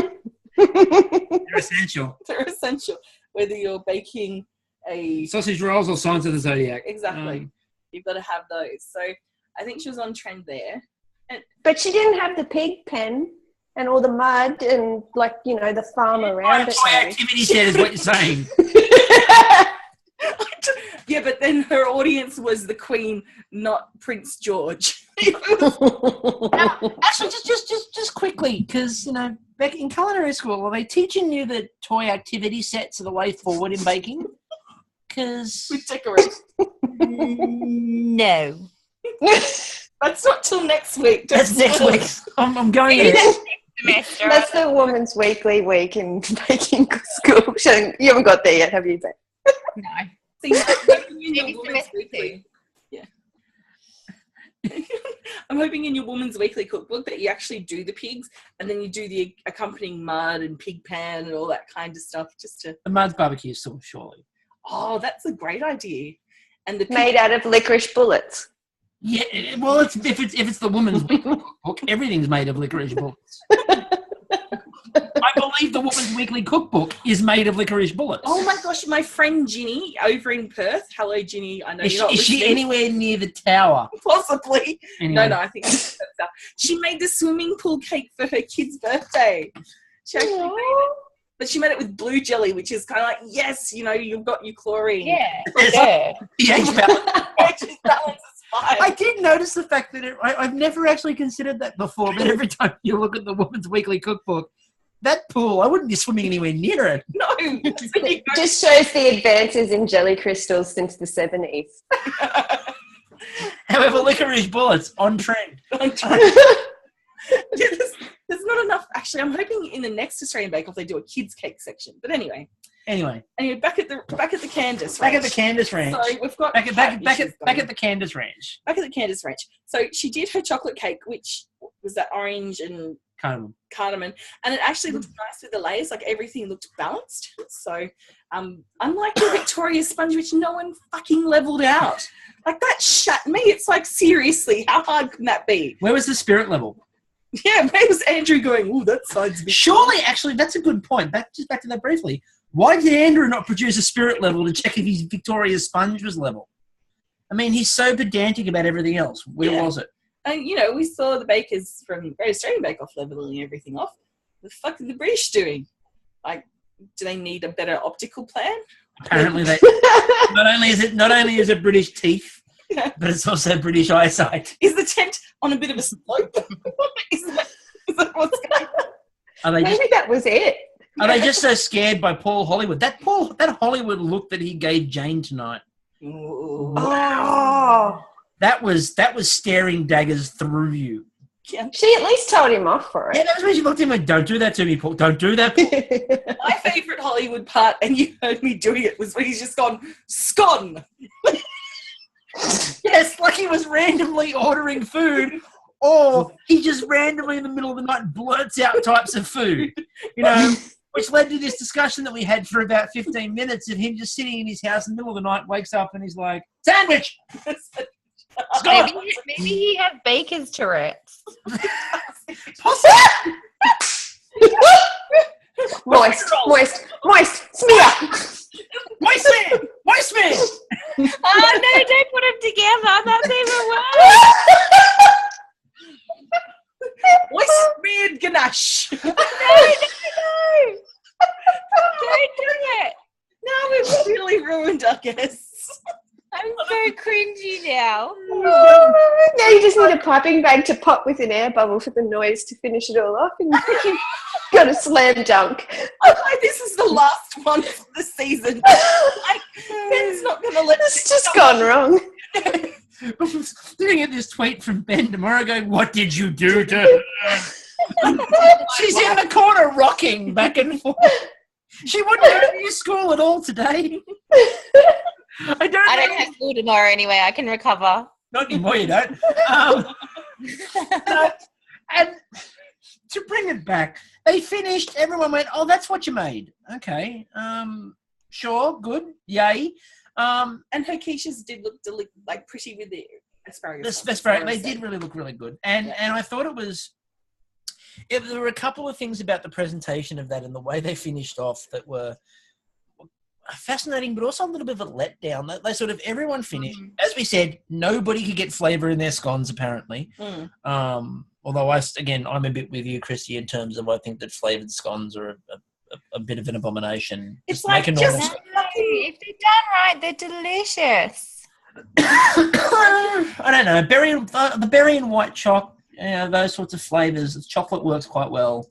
they're essential. They're essential. Whether you're baking a sausage rolls or Signs of the Zodiac. Exactly. You've got to have those. So I think she was on trend there. But she didn't have the pig pen and all the mud and the farm around it. Toy activity set is what you're saying. Yeah, but then her audience was the Queen, not Prince George. Actually, just quickly, because back in culinary school, are they teaching you that toy activity sets are the way forward in baking? Because with decorations. No. That's not till next week. That's next week. I'm going there. That's the Women's Weekly week in baking school. You haven't got there yet, have you? No. See, in your Women's Weekly. Yeah. I'm hoping in your Women's Weekly cookbook that you actually do the pigs and then you do the accompanying mud and pig pan and all that kind of stuff just to... The mud's barbecue sauce, surely. Oh, that's a great idea. And the made out of licorice bullets. Yeah, well, if it's the Women's Weekly cookbook, everything's made of licorice bullets. I believe the Woman's Weekly Cookbook is made of licorice bullets. Oh my gosh, my friend Ginny over in Perth. Hello, Ginny. I know Is you're not she listening. anywhere near the tower? Possibly. Anyway. No, I think that's stuff. She made the swimming pool cake for her kid's birthday. She actually made it. But she made it with blue jelly, which is kind of like, yes, you've got your chlorine. Yeah. pH balance. pH balance is fine. I did notice the fact that I've never actually considered that before, but every time you look at the Woman's Weekly Cookbook, that pool, I wouldn't be swimming anywhere near it. No. It just shows the advances in jelly crystals since the 70s. However, licorice bullets on trend. There's not enough. Actually, I'm hoping in the next Australian Bake Off they do a kids' cake section. But anyway, back at the Candice. Back at the Candice Ranch. So we've got back at the Candice Ranch. Back at the Candice Ranch. So she did her chocolate cake, which was that orange and cardamom, and it actually looked nice with the layers. Like everything looked balanced. So, unlike the Victoria sponge, which no one fucking leveled out, like that shut me. It's like, seriously, how hard can that be? Where was the spirit level? Yeah, where was Andrew going? Oh, that side's a bit. Surely, actually, that's a good point. Back to that briefly. Why did Andrew not produce a spirit level to check if his Victoria sponge was level? I mean, he's so pedantic about everything else. Where was it? And, we saw the bakers from Great Australian Bake Off leveling everything off. The fuck are the British doing? Like, do they need a better optical plan? Apparently, they not only is it British teeth, but it's also British eyesight. Is the tent on a bit of a slope? is that what's going on? Maybe that was it. Are they just so scared by Paul Hollywood? That Hollywood look that he gave Jane tonight. Ooh. Oh. That was staring daggers through you. Yeah. She at least told him off for it. Yeah, that's when she looked at him and went, "Don't do that to me, Paul. Don't do that, Paul." My favourite Hollywood part, and you heard me doing it, was when he's just gone, scone. Yes, like he was randomly ordering food, or he just randomly in the middle of the night blurts out types of food, which led to this discussion that we had for about 15 minutes of him just sitting in his house in the middle of the night, wakes up and he's like, "Sandwich!" Maybe he had baker's Tourette's. Moist, smear. Moist man. Oh no! Don't put them together. That's even worse. Moist smeared ganache. No! Don't do it. Now we've really ruined our guests. I'm so cringy now. Now you just need a piping bag to pop with an air bubble for the noise to finish it all off, and you've got a slam dunk. I'm like, this is the last one for the season. Like, Ben's not going to let It's just gone wrong. Looking at this tweet from Ben tomorrow going, "What did you do to her?" She's in the corner rocking back and forth. She wouldn't go to your school at all today. I don't have school tomorrow anyway. I can recover. Not anymore, you don't. And to bring it back, they finished. Everyone went, "Oh, that's what you made." Okay. Sure. Good. Yay. And her quiches did look like pretty with the asparagus. They did really look really good. And I thought it was... there were a couple of things about the presentation of that and the way they finished off that were fascinating, but also a little bit of a letdown. They sort of, everyone finished. As we said, nobody could get flavour in their scones, apparently. Although, I'm a bit with you, Christy, in terms of I think that flavoured scones are a bit of an abomination. It's if they're done right, they're delicious. I don't know. The berry and white choc, those sorts of flavours. The chocolate works quite well.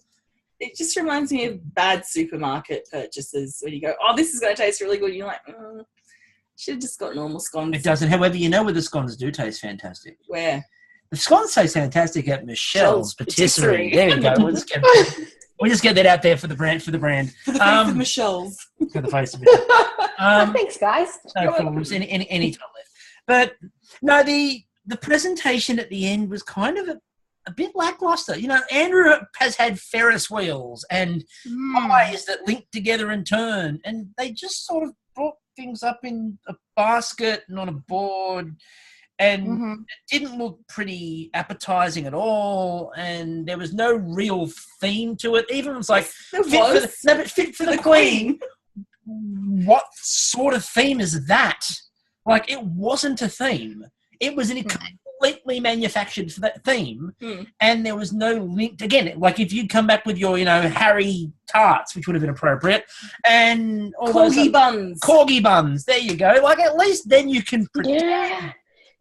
It just reminds me of bad supermarket purchases when you go, "Oh, this is going to taste really good." And you're like, should have just got normal scones. It doesn't. However, where the scones do taste fantastic. Where? The scones taste fantastic at Michelle's Patisserie. There we go. We'll just get that out there for the brand. For the face of Michelle's. For the face of Michelle. Thanks, guys. No problems. Any time left. But no, the presentation at the end was kind of a bit lackluster. Andrew has had Ferris wheels and eyes that link together and turn, and they just sort of brought things up in a basket and on a board. and it didn't look pretty appetizing at all, and there was no real theme to it. Even it was like fit for the Queen. What sort of theme is that? Like, it wasn't a theme. It was an completely manufactured theme, and there was no link. Again, like if you'd come back with your, Harry tarts, which would have been appropriate, and all corgi buns. Corgi buns. There you go. Like, at least then you can pretend. Yeah.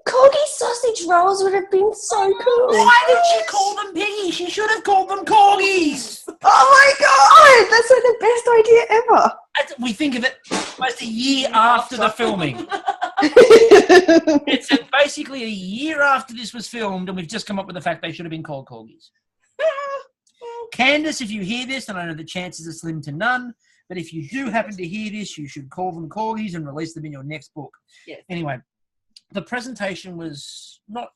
Corgi sausage rolls would have been so cool. Why did she call them piggies? She should have called them corgis. Oh my god, that's like the best idea ever. We think of it almost a year after the filming. It's basically a year after this was filmed, and we've just come up with the fact they should have been called corgis. Candace, if you hear this, and I know the chances are slim to none, but if you do happen to hear this, you should call them corgis and release them in your next book. Yes. Anyway, the presentation was not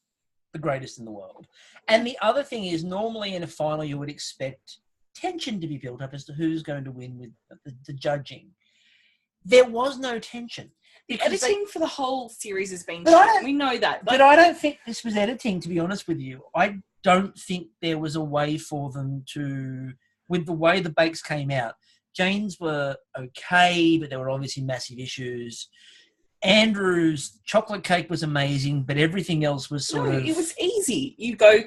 the greatest in the world. And the other thing is, normally in a final you would expect tension to be built up as to who's going to win with the judging. There was no tension. The editing for the whole series has been we know that. But I don't think this was editing, to be honest with you. I don't think there was a way for them to, with the way the bakes came out, Jane's were okay, but there were obviously massive issues. Andrew's chocolate cake was amazing, but everything else was sort of... it was easy. You go,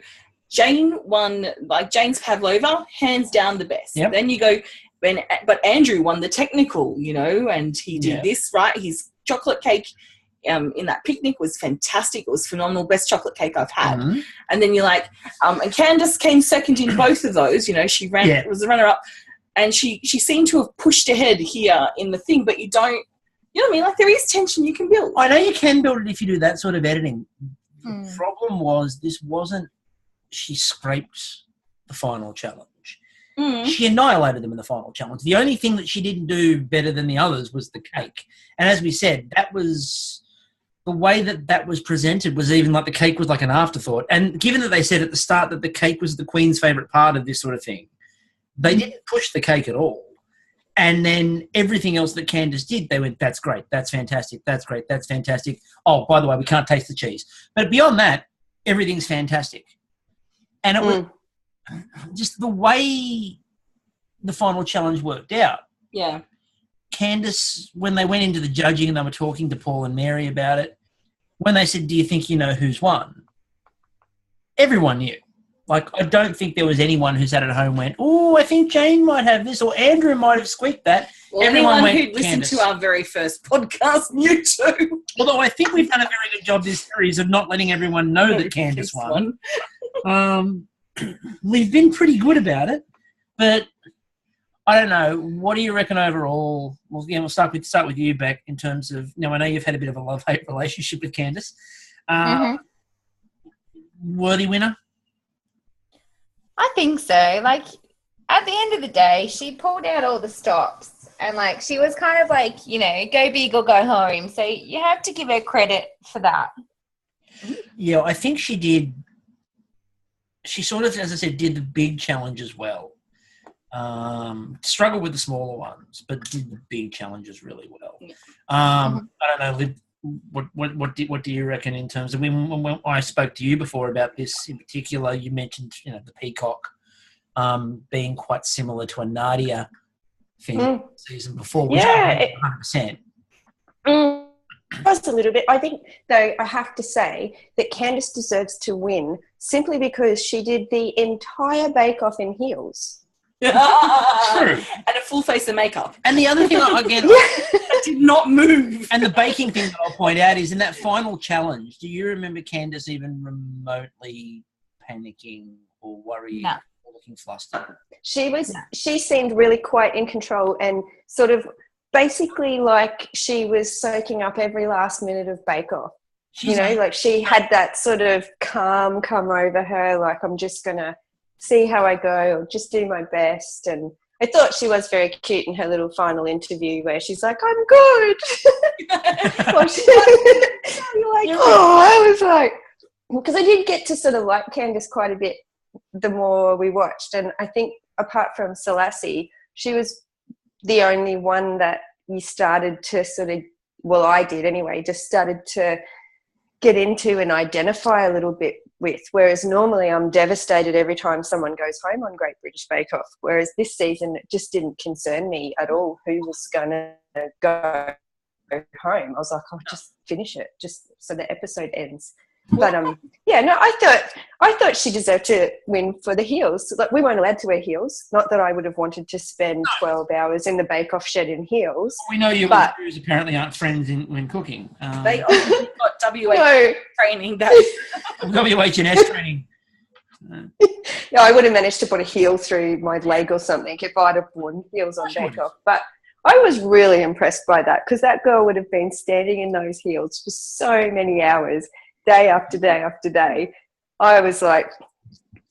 Jane won, like Jane's pavlova, hands down the best. Yep. Then you go, but Andrew won the technical, and he did this, right? His chocolate cake in that picnic was fantastic. It was phenomenal. Best chocolate cake I've had. Mm-hmm. And then you're like, and Candace came second in both of those. She was the runner-up, and she seemed to have pushed ahead here in the thing, but you don't, you know what I mean? Like, there is tension you can build. I know you can build it if you do that sort of editing. The problem was this wasn't... She scraped the final challenge. She annihilated them in the final challenge. The only thing that she didn't do better than the others was the cake. And as we said, that was... The way that was presented was even like the cake was like an afterthought. And given that they said at the start that the cake was the Queen's favourite part of this sort of thing, they didn't push the cake at all. And then everything else that Candace did, they went, that's great, that's fantastic, that's great, that's fantastic. Oh, by the way, we can't taste the cheese. But beyond that, everything's fantastic. And it was just the way the final challenge worked out. Yeah. Candace, when they went into the judging and they were talking to Paul and Mary about it, when they said, do you think you know who's won? Everyone knew. Like, I don't think there was anyone who sat at home and went, oh, I think Jane might have this, or Andrew might have squeaked that. Well, everyone anyone went, who listened Candace. to our very first podcast knew too. Although I think we've done a very good job this series of not letting everyone know that Candace won. We've been pretty good about it, but I don't know. What do you reckon overall? Well, we'll start with you, Beck, in terms of, I know you've had a bit of a love-hate relationship with Candace. Worthy winner? I think so. Like, at the end of the day, she pulled out all the stops, and like she was kind of like, go big or go home. So you have to give her credit for that. Yeah, I think she did. She sort of, as I said, did the big challenges well. Struggled with the smaller ones, but did the big challenges really well. I don't know, Liv, what do you reckon in terms of when I spoke to you before about this in particular? You mentioned the peacock being quite similar to a Nadia thing the season before, which I 100%. Just a little bit. I think, though, I have to say that Candace deserves to win simply because she did the entire bake-off in heels. True. And a full face of makeup. And the other thing, again, I did not move. And the baking thing that I'll point out is in that final challenge, do you remember Candace even remotely panicking or worrying or looking flustered? She seemed really quite in control and sort of basically like she was soaking up every last minute of Bake Off. Like she had that sort of calm come over her, like I'm just going to see how I go or just do my best. And I thought she was very cute in her little final interview where she's like, I'm good. I was like, because I did get to sort of like Candace quite a bit the more we watched. And I think apart from Selassie, she was the only one that you started to sort of, well, I did anyway, just started to get into and identify a little bit with, whereas normally I'm devastated every time someone goes home on Great British Bake Off, whereas this season it just didn't concern me at all who was going to go home. I was like, oh, just finish it, just so the episode ends. But yeah, no, I thought she deserved to win for the heels. Like, we weren't allowed to wear heels. Not that I would have wanted to spend 12 hours in the Bake-Off shed in heels. We know you and Cruz apparently aren't friends when cooking. They obviously got WH training. WH&S training. Yeah, I would have managed to put a heel through my leg or something if I'd have worn heels on Bake-Off. But I was really impressed by that, because that girl would have been standing in those heels for so many hours, day after day after day. I was like,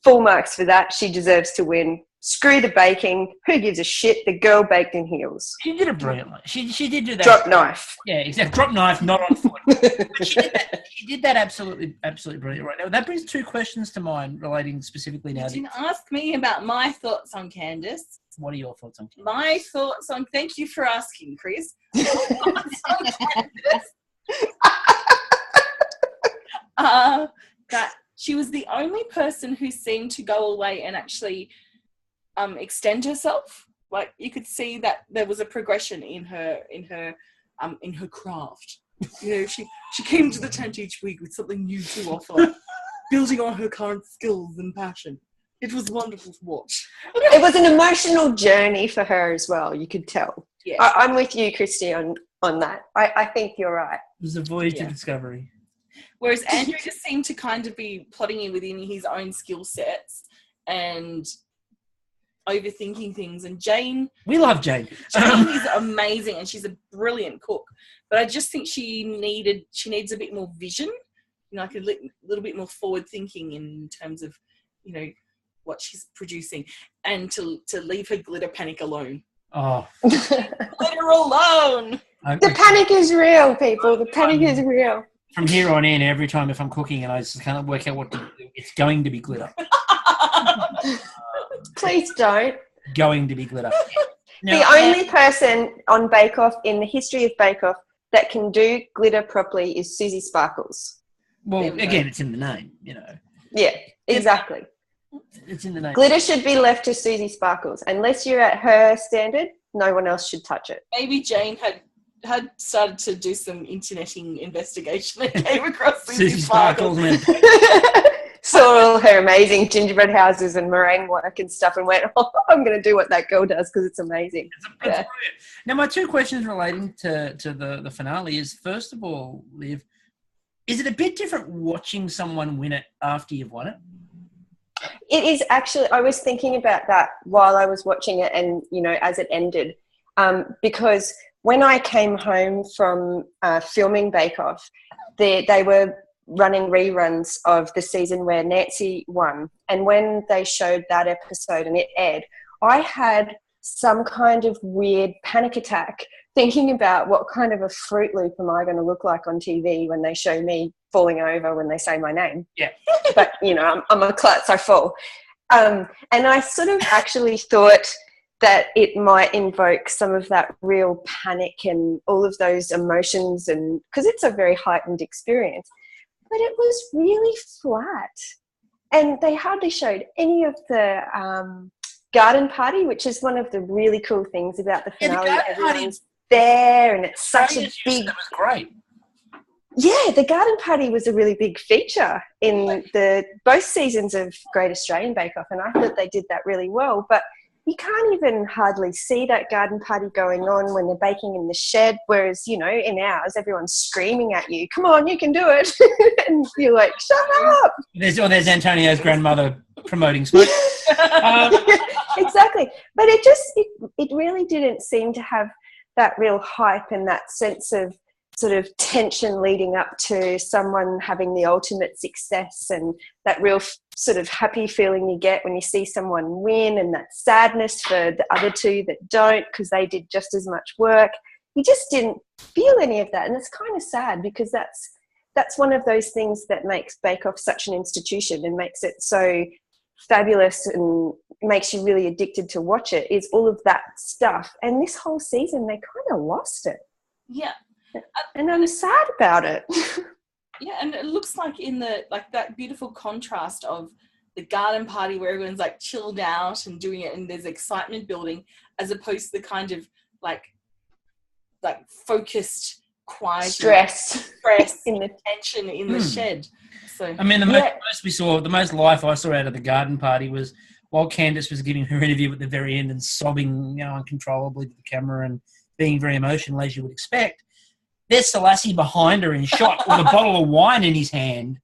full marks for that. She deserves to win. Screw the baking. Who gives a shit? The girl baked in heels. She did it brilliantly. She did do that. Drop knife. Yeah, exactly. Drop knife, not on foot. But she did that absolutely brilliant. Right now, that brings two questions to mind relating specifically now. You didn't ask me about my thoughts on Candice. What are your thoughts on Candice? My thoughts on, thank you for asking, Chris. That she was the only person who seemed to go away and actually extend herself. Like, you could see that there was a progression in her craft. You know, she came to the tent each week with something new to offer, building on her current skills and passion. It was wonderful to watch. It was an emotional journey for her as well, you could tell. Yeah. I'm with you, Christy, on that. I think you're right. It was a voyage of discovery. Whereas Andrew just seemed to kind of be plotting in within his own skill sets and overthinking things. And Jane... We love Jane. Jane is amazing and she's a brilliant cook. But I just think she needs a bit more vision, you know, like a little bit more forward thinking in terms of, you know, what she's producing, and to leave her glitter panic alone. Oh. Glitter alone! The panic is real, people. The panic is real. From here on in, every time if I'm cooking and I just can't work out what to do, it's going to be glitter. Please don't. Going to be glitter. Now, the only person on Bake Off in the history of Bake Off that can do glitter properly is Susie Sparkles. Well, again, it's in the name, you know. Yeah, exactly. It's in the name. Glitter should be left to Susie Sparkles. Unless you're at her standard, no one else should touch it. Maybe Jane had started to do some interneting investigation and came across Susie Sparkles. Saw all her amazing gingerbread houses and meringue work and stuff and went, oh, I'm going to do what that girl does because it's amazing. It's Now, my two questions relating to the finale is, first of all, Liv, is it a bit different watching someone win it after you've won it? It is actually. I was thinking about that while I was watching it and, you know, as it ended, because when I came home from filming Bake Off, they were running reruns of the season where Nancy won. And when they showed that episode and it aired, I had some kind of weird panic attack thinking about what kind of a Fruit Loop am I going to look like on TV when they show me falling over when they say my name. Yeah. But, you know, I'm a klutz, I fall. And I sort of actually thought that it might invoke some of that real panic and all of those emotions, and because it's a very heightened experience. But it was really flat. And they hardly showed any of the garden party, which is one of the really cool things about the finale. Yeah, everyone's there and it's such a big... That was great. Yeah, the garden party was a really big feature in both seasons of Great Australian Bake Off, and I thought they did that really well. But you can't even hardly see that garden party going on when they're baking in the shed, whereas, you know, in ours, everyone's screaming at you, come on, you can do it. And you're like, shut up. There's Antonio's grandmother promoting smoke. Exactly. But it really didn't seem to have that real hype and that sense of sort of tension leading up to someone having the ultimate success, and that real sort of happy feeling you get when you see someone win, and that sadness for the other two that don't because they did just as much work. You just didn't feel any of that, and it's kind of sad because that's one of those things that makes Bake Off such an institution and makes it so fabulous and makes you really addicted to watch it, is all of that stuff. And this whole season they kind of lost it. Yeah. And I'm sad about it. Yeah, and it looks like in the that beautiful contrast of the garden party where everyone's like chilled out and doing it, and there's excitement building, as opposed to the kind of like focused, quiet, stress in the tension in the shed. So I mean, the most life I saw out of the garden party was while Candace was giving her interview at the very end and sobbing, uncontrollably to the camera and being very emotional, as you would expect. There's Selassie behind her in shot with a bottle of wine in his hand,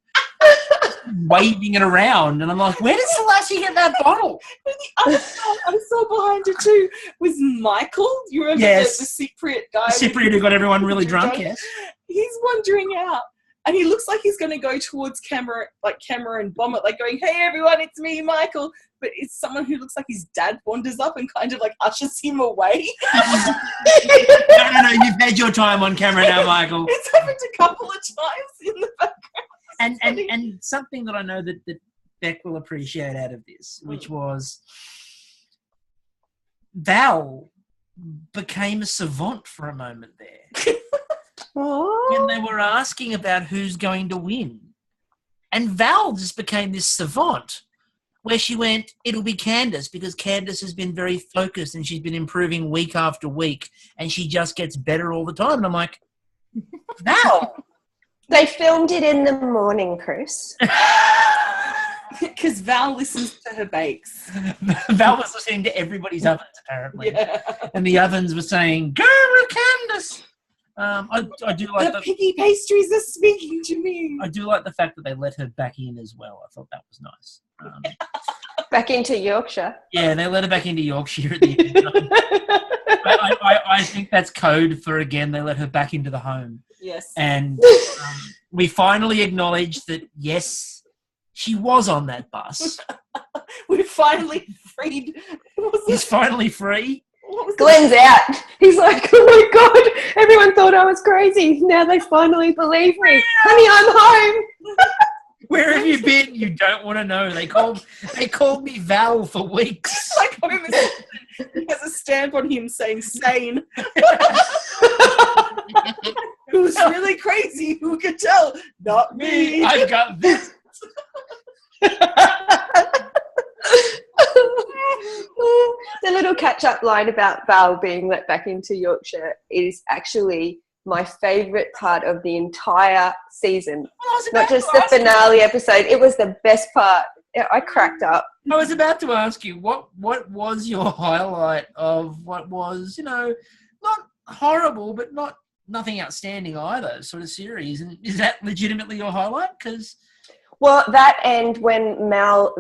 waving it around. And I'm like, where did Selassie get that bottle? And the other guy I saw behind her too was Michael. You remember the Cypriot guy? The Cypriot who got everyone really drunk, yes. He's wandering out. And he looks like he's going to go towards camera and bomb it, like going, hey, everyone, it's me, Michael. But it's someone who looks like his dad wanders up and kind of like ushers him away. No, you've had your time on camera now, Michael. It's happened a couple of times in the background. And something that I know that Beck will appreciate out of this, which was Val became a savant for a moment there. When they were asking about who's going to win. And Val just became this savant where she went, it'll be Candace, because Candace has been very focused and she's been improving week after week and she just gets better all the time. And I'm like, Val. They filmed it in the morning, Chris. Because Val listens to her bakes. Val was listening to everybody's ovens, apparently. Yeah. And the ovens were saying, go Candace. I do like the piggy pastries are speaking to me. I do like the fact that they let her back in as well. I thought that was nice. Back into Yorkshire. Yeah, they let her back into Yorkshire at the end. I think that's code for, again, they let her back into the home. Yes. And we finally acknowledged that, yes, she was on that bus. We finally freed. He's finally free. Glenn's out. He's like, oh my God, everyone thought I was crazy. Now they finally believe me. Honey, I'm home. Where have you been? You don't want to know. They called me Val for weeks. Like Homer Simpson. He has a stamp on him saying sane. Who's really crazy? Who could tell? Not me. I've got this. The little catch-up line about Val being let back into Yorkshire is actually my favourite part of the entire season. Not just the finale episode. It was the best part. I cracked up. I was about to ask you, what was your highlight of what was, not horrible, but nothing outstanding either sort of series? And is that legitimately your highlight? Well, that and when Mel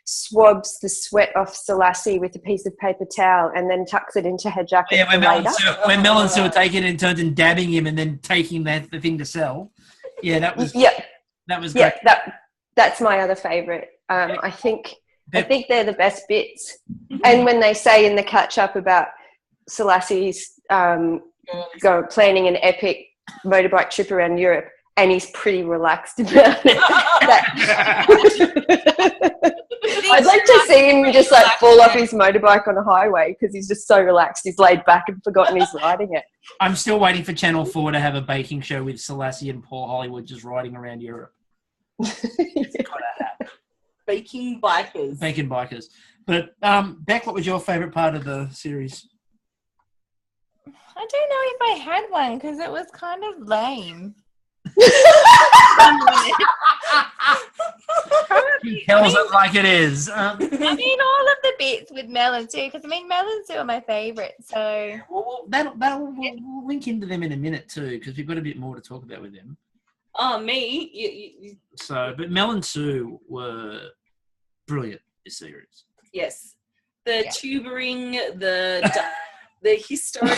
swabs the sweat off Selassie with a piece of paper towel and then tucks it into her jacket. Yeah, when Mel and Sue are taking it and turns and dabbing him and then taking the thing to sell. Yeah, that was great. That's my other favourite. I think they're the best bits. And when they say in the catch-up about Selassie's planning an epic motorbike trip around Europe, and he's pretty relaxed about it. I'd like to see him just fall off his motorbike on a highway because he's just so relaxed. He's laid back and forgotten he's riding it. I'm still waiting for Channel 4 to have a baking show with Selassie and Paul Hollywood just riding around Europe. It's gotta happen. Baking bikers. But Beck, what was your favourite part of the series? I don't know if I had one because it was kind of lame. He tells it like it is. I mean, all of the bits with Mel and Sue, because Mel and Sue are my favourite. So we'll link into them in a minute too, because we've got a bit more to talk about with them. Oh, me? But Mel and Sue were brilliant this series. Yes, the tubering, the historic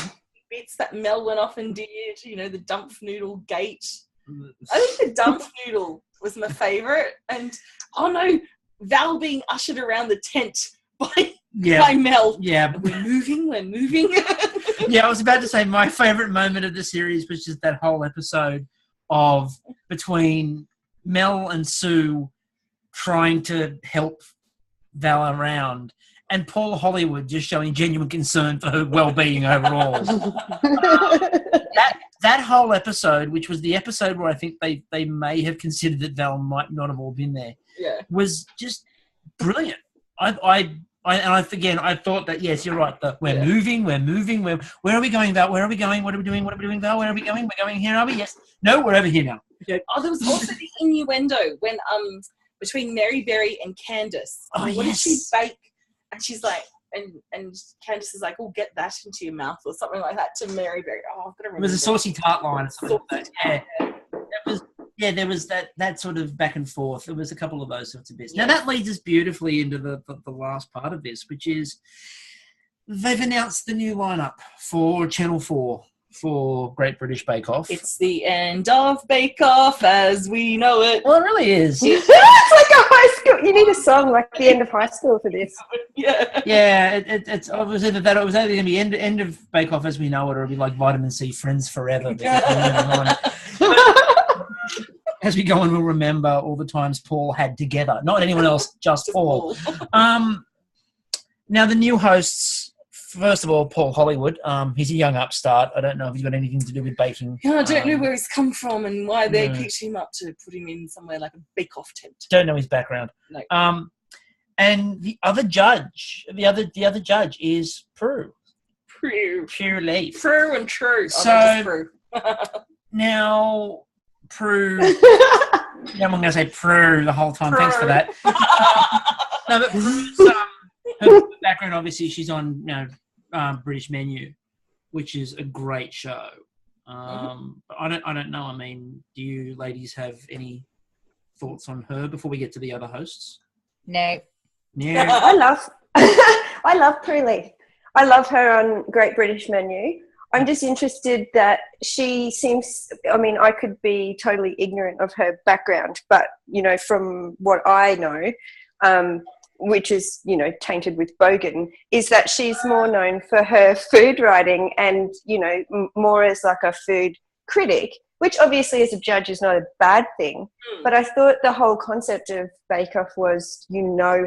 bits that Mel went off and did. The dump noodle gate. I think the dump noodle was my favourite. And, Val being ushered around the tent by Mel. Yeah. We're moving. Yeah, I was about to say my favourite moment of the series was just that whole episode of between Mel and Sue trying to help Val around and Paul Hollywood just showing genuine concern for her well-being overall. That whole episode, which was the episode where I think they may have considered that Val might not have all been there, was just brilliant. I thought that, yes, you're right. We're moving. Where are we going, Val? Where are we going? What are we doing? Val? Where are we going? We're going here, are we? Yes. No, we're over here now. Oh, there was also the innuendo when between Mary Berry and Candace. Oh, what yes. did she bake? And she's like, and Candace is like, "Oh, get that into your mouth," or something like that to Mary Berry. Oh, I've got to remember. It was a saucy tart line or something like that. Yeah. There was that sort of back and forth. There was a couple of those sorts of bits. Now that leads us beautifully into the last part of this, which is they've announced the new lineup for Channel 4 for Great British Bake Off. It's the end of Bake Off as we know it. Well, it really is. It's like a high school. You need a song like the end of high school for this. Yeah. It was either that, or it was either going to be end of Bake Off as we know it, or it'll be like Vitamin C, Friends Forever. As we go on, we'll remember all the times Paul had together. Not anyone else, just Paul. Now, the new hosts, first of all, Paul Hollywood. He's a young upstart. I don't know if he's got anything to do with baking. I don't know where he's come from and why they picked him up to put him in somewhere like a bake-off tent. Don't know his background. No. And the other judge is Prue. Prue Leaf. Prue and True. So Prue. now, Prue. I'm going to say Prue the whole time. Prue. Thanks for that. No, but Prue's her background, obviously, she's on British Menu, which is a great show. But I don't know. I mean, do you ladies have any thoughts on her before we get to the other hosts? No. Yeah. I love Prue Leith. I love her on Great British Menu. I'm just interested that she seems, I mean, I could be totally ignorant of her background, but, from what I know, which is, tainted with Bogan, is that she's more known for her food writing and, more as like a food critic, which obviously as a judge is not a bad thing. But I thought the whole concept of Bake Off was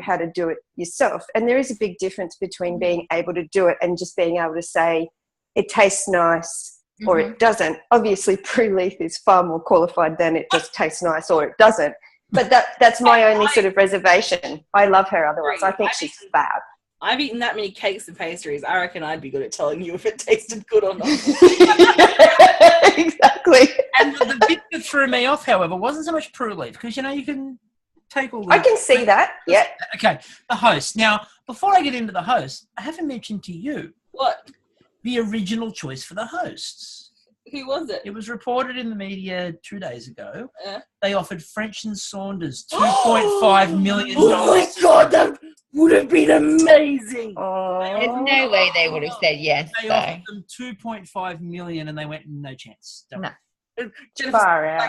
how to do it yourself. And there is a big difference between being able to do it and just being able to say, it tastes nice or it doesn't. Obviously, Prue Leith is far more qualified than it just tastes nice or it doesn't. But that's my only sort of reservation. I love her otherwise. I think she's fab. I've eaten that many cakes and pastries. I reckon I'd be good at telling you if it tasted good or not. Exactly. And the bit that threw me off, however, wasn't so much Prue Leaf, because, you can take all the... I can see that, yeah. Okay, the host. Now, before I get into the host, I haven't mentioned to you... What? The original choice for the hosts. Who was it? It was reported in the media 2 days ago. They offered French and Saunders $2.5 million. Oh my God, that would have been amazing. There's no way they would have said yes. They offered them $2.5 million and they went, no chance. No. Far out.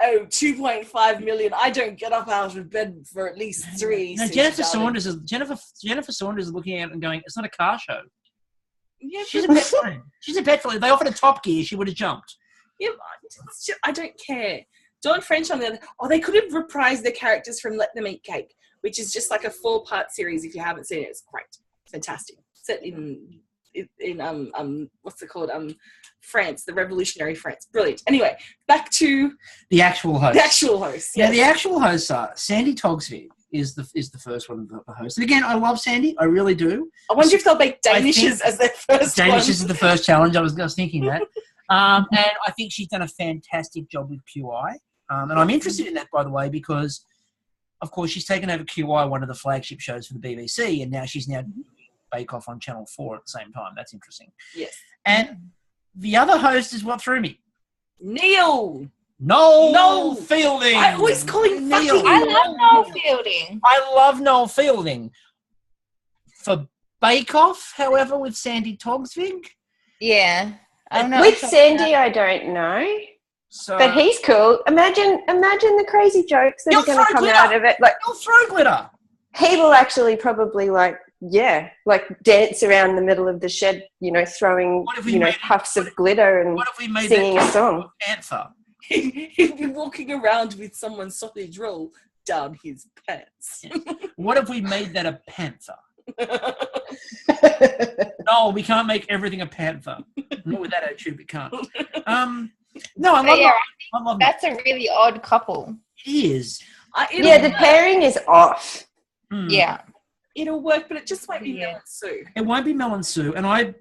Like, 2.5 million. I don't get up out of bed for at least 3. No, Jennifer Saunders is looking at it and going, it's not a car show. Yeah, she's a pet friend. She's a pet friend. If they offered a Top Gear, she would have jumped. Yeah, I don't care. Dawn French on the other... Oh, they could have reprised the characters from Let Them Eat Cake, which is just like a 4-part series. If you haven't seen it, it's great. Fantastic. Set in what's it called? France, the revolutionary France. Brilliant. Anyway, back to... The actual host. The actual host, yes. Yeah, the actual hosts are Sandy Togsvig is the first one of the hosts. And again, I love Sandy. I really do. I wonder if they'll make Danishes as their first Danishes is the first challenge. I was thinking that. And I think she's done a fantastic job with QI. And I'm interested in that, by the way, because, of course, she's taken over QI, one of the flagship shows for the BBC, and now she's doing Bake Off on Channel 4 at the same time. That's interesting. Yes. And the other host is what threw me. Noel Fielding. I always call him Neil. I love Noel Fielding. I love Noel Fielding. For Bake Off, however, with Sandy Togsvig. Yeah. With Sandy, I don't know. So, but he's cool. Imagine the crazy jokes that are going to come out of it. Like, he'll throw glitter. He will actually probably dance around the middle of the shed, throwing, puffs of glitter and singing a song. Panther. He'd be walking around with someone's sausage roll down his pants. What if we made that a panther? No, we can't make everything a panther. Not with that attitude, we can't. No, I love But yeah, I love that's a really odd couple. it. It is. Yeah, the pairing is off. Mm. Yeah. It'll work, but it just won't be Yeah. Mel and Sue. It won't be Mel and Sue. And I've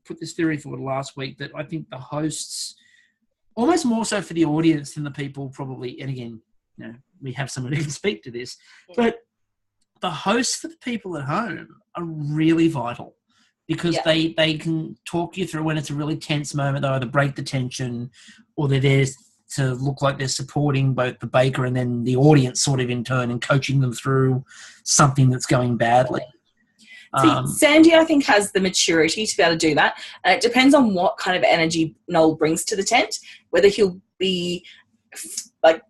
put this theory forward last week that I think the hosts, almost more so for the audience than the people probably, and again, you know, we have someone who can speak to this, but the hosts for the people at home are really vital because they can talk you through when it's a really tense moment. They either break the tension or they're there to look like they're supporting both the baker and then the audience sort of in turn and coaching them through something that's going badly. See, Sandy, I think, has the maturity to be able to do that. And it depends on what kind of energy Noel brings to the tent, whether he'll be like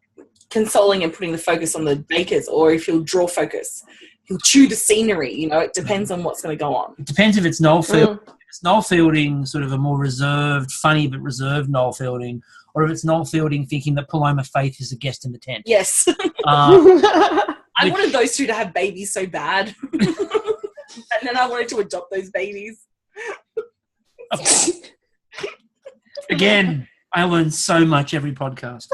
consoling and putting the focus on the bakers or if he'll draw focus. He'll chew the scenery, you know, it depends on what's going to go on. It depends if it's Noel Fielding. If it's Noel Fielding, sort of a more reserved, funny but reserved Noel Fielding, or if it's Noel Fielding thinking that Paloma Faith is a guest in the tent. Yes. I wanted those two to have babies so bad. And then I wanted to adopt those babies. Again, I learn so much every podcast.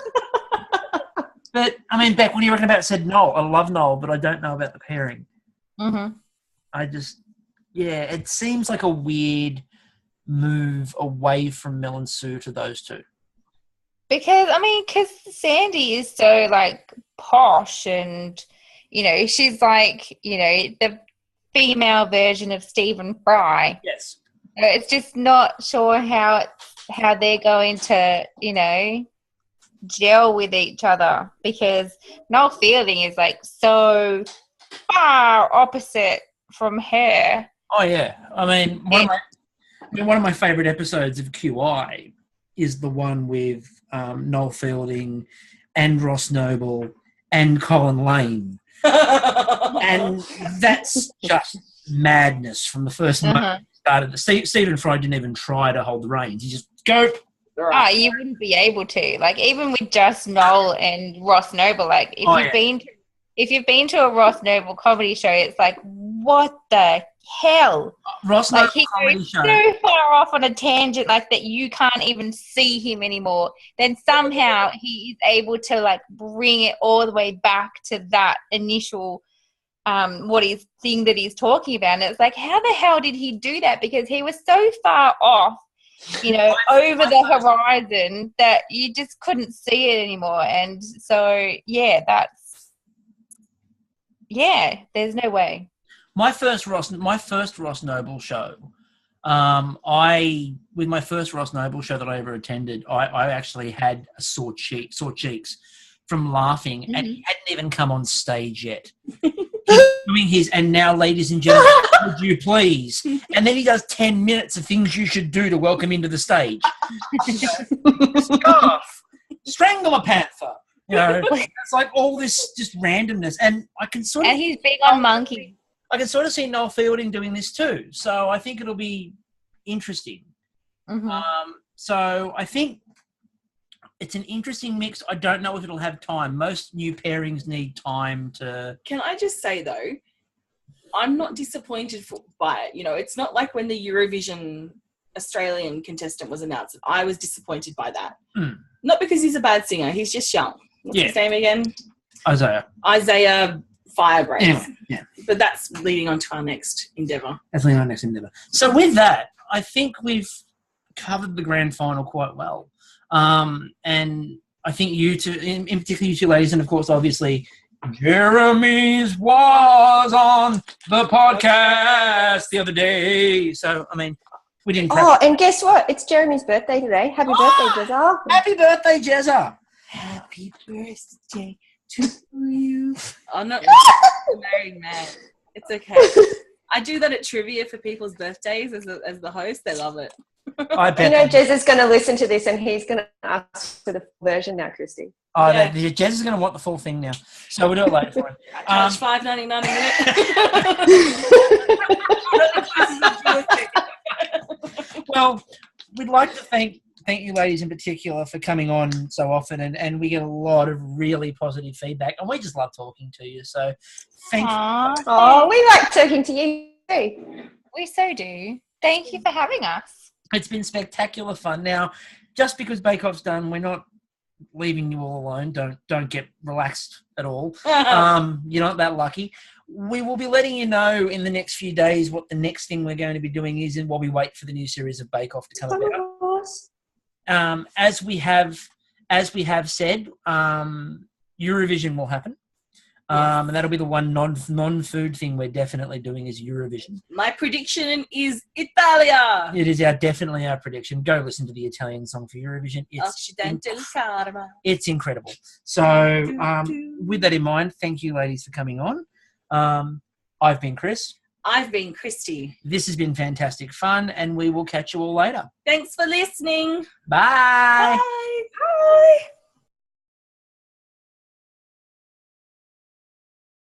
But, I mean, Beck, what do you reckon about said Noel? I love Noel, but I don't know about the pairing. Mm-hmm. I just, it seems like a weird move away from Mel and Sue to those two. Because Sandy is so, like, posh and, you know, she's like, you know, the female version of Stephen Fry. Yes. It's just not sure how they're going to, you know, gel with each other because Noel Fielding is, like, so far opposite from her. Oh, yeah. I mean, one of my favourite episodes of QI is the one with Noel Fielding and Ross Noble and Colin Lane. And that's just madness from the first moment it started. Stephen Fry didn't even try to hold the reins. He just go. Oh, you wouldn't be able to. Like, even with just Noel and Ross Noble, like, if you've been to a Ross Noble comedy show, it's like, what the hell? Ross like, Noble he comedy goes show. so far off on a tangent, like, that you can't even see him anymore. Then somehow he is able to, like, bring it all the way back to that initial thing that he's talking about. And it's like, how the hell did he do that? Because he was so far off, you know, over the horizon that you just couldn't see it anymore. And so, there's no way. My first Ross Noble show, with my first Ross Noble show that I ever attended, I actually had a sore cheeks from laughing, and he hadn't even come on stage yet. He's doing his, and now, ladies and gentlemen, would you please? And then he does 10 minutes of things you should do to welcome into the stage. Scarf, strangle a panther. You know, it's like all this just randomness, and I can sort of. And he's big on monkey. I can sort of see Noel Fielding doing this too, so I think it'll be interesting. Mm-hmm. So I think it's an interesting mix. I don't know if it'll have time. Most new pairings need time to. Can I just say though, I'm not disappointed by it. You know, it's not like when the Eurovision Australian contestant was announced. I was disappointed by that. Not because he's a bad singer. He's just young. What's his name again? Isaiah Firebrace. Yeah. But that's leading on to our next endeavour. So with that, I think we've covered the grand final quite well. And I think you two, in particular you two ladies, and of course, obviously, Jeremy's was on the podcast the other day. So, I mean, we didn't. And guess what? It's Jeremy's birthday today. Happy birthday, Jezza. Happy birthday, Jezza. Happy birthday to you. I'm not married man. It's okay. I do that at trivia for people's birthdays as the host. They love it. I bet. You know, Jez is going to listen to this and he's going to ask for the full version now, Christy. Oh, yeah. Jez is going to want the full thing now. So we'll do it later for him. I charge $5.99 a minute. Well, we'd like to thank thank you, ladies, in particular, for coming on so often, and we get a lot of really positive feedback, and we just love talking to you. So, thank you. Oh, we like talking to you too. We so do. Thank you for having us. It's been spectacular fun. Now, just because Bake Off's done, we're not leaving you all alone. Don't get relaxed at all. You're not that lucky. We will be letting you know in the next few days what the next thing we're going to be doing is, and while we wait for the new series of Bake Off to come about. As we have said, Eurovision will happen. And that'll be the one non-food thing we're definitely doing is Eurovision. My prediction is Italia. It is definitely our prediction. Go listen to the Italian song for Eurovision. It's incredible. So with that in mind, thank you, ladies, for coming on. I've been Chris. I've been Christy. This has been fantastic fun, and we will catch you all later. Thanks for listening. Bye. Bye. Bye.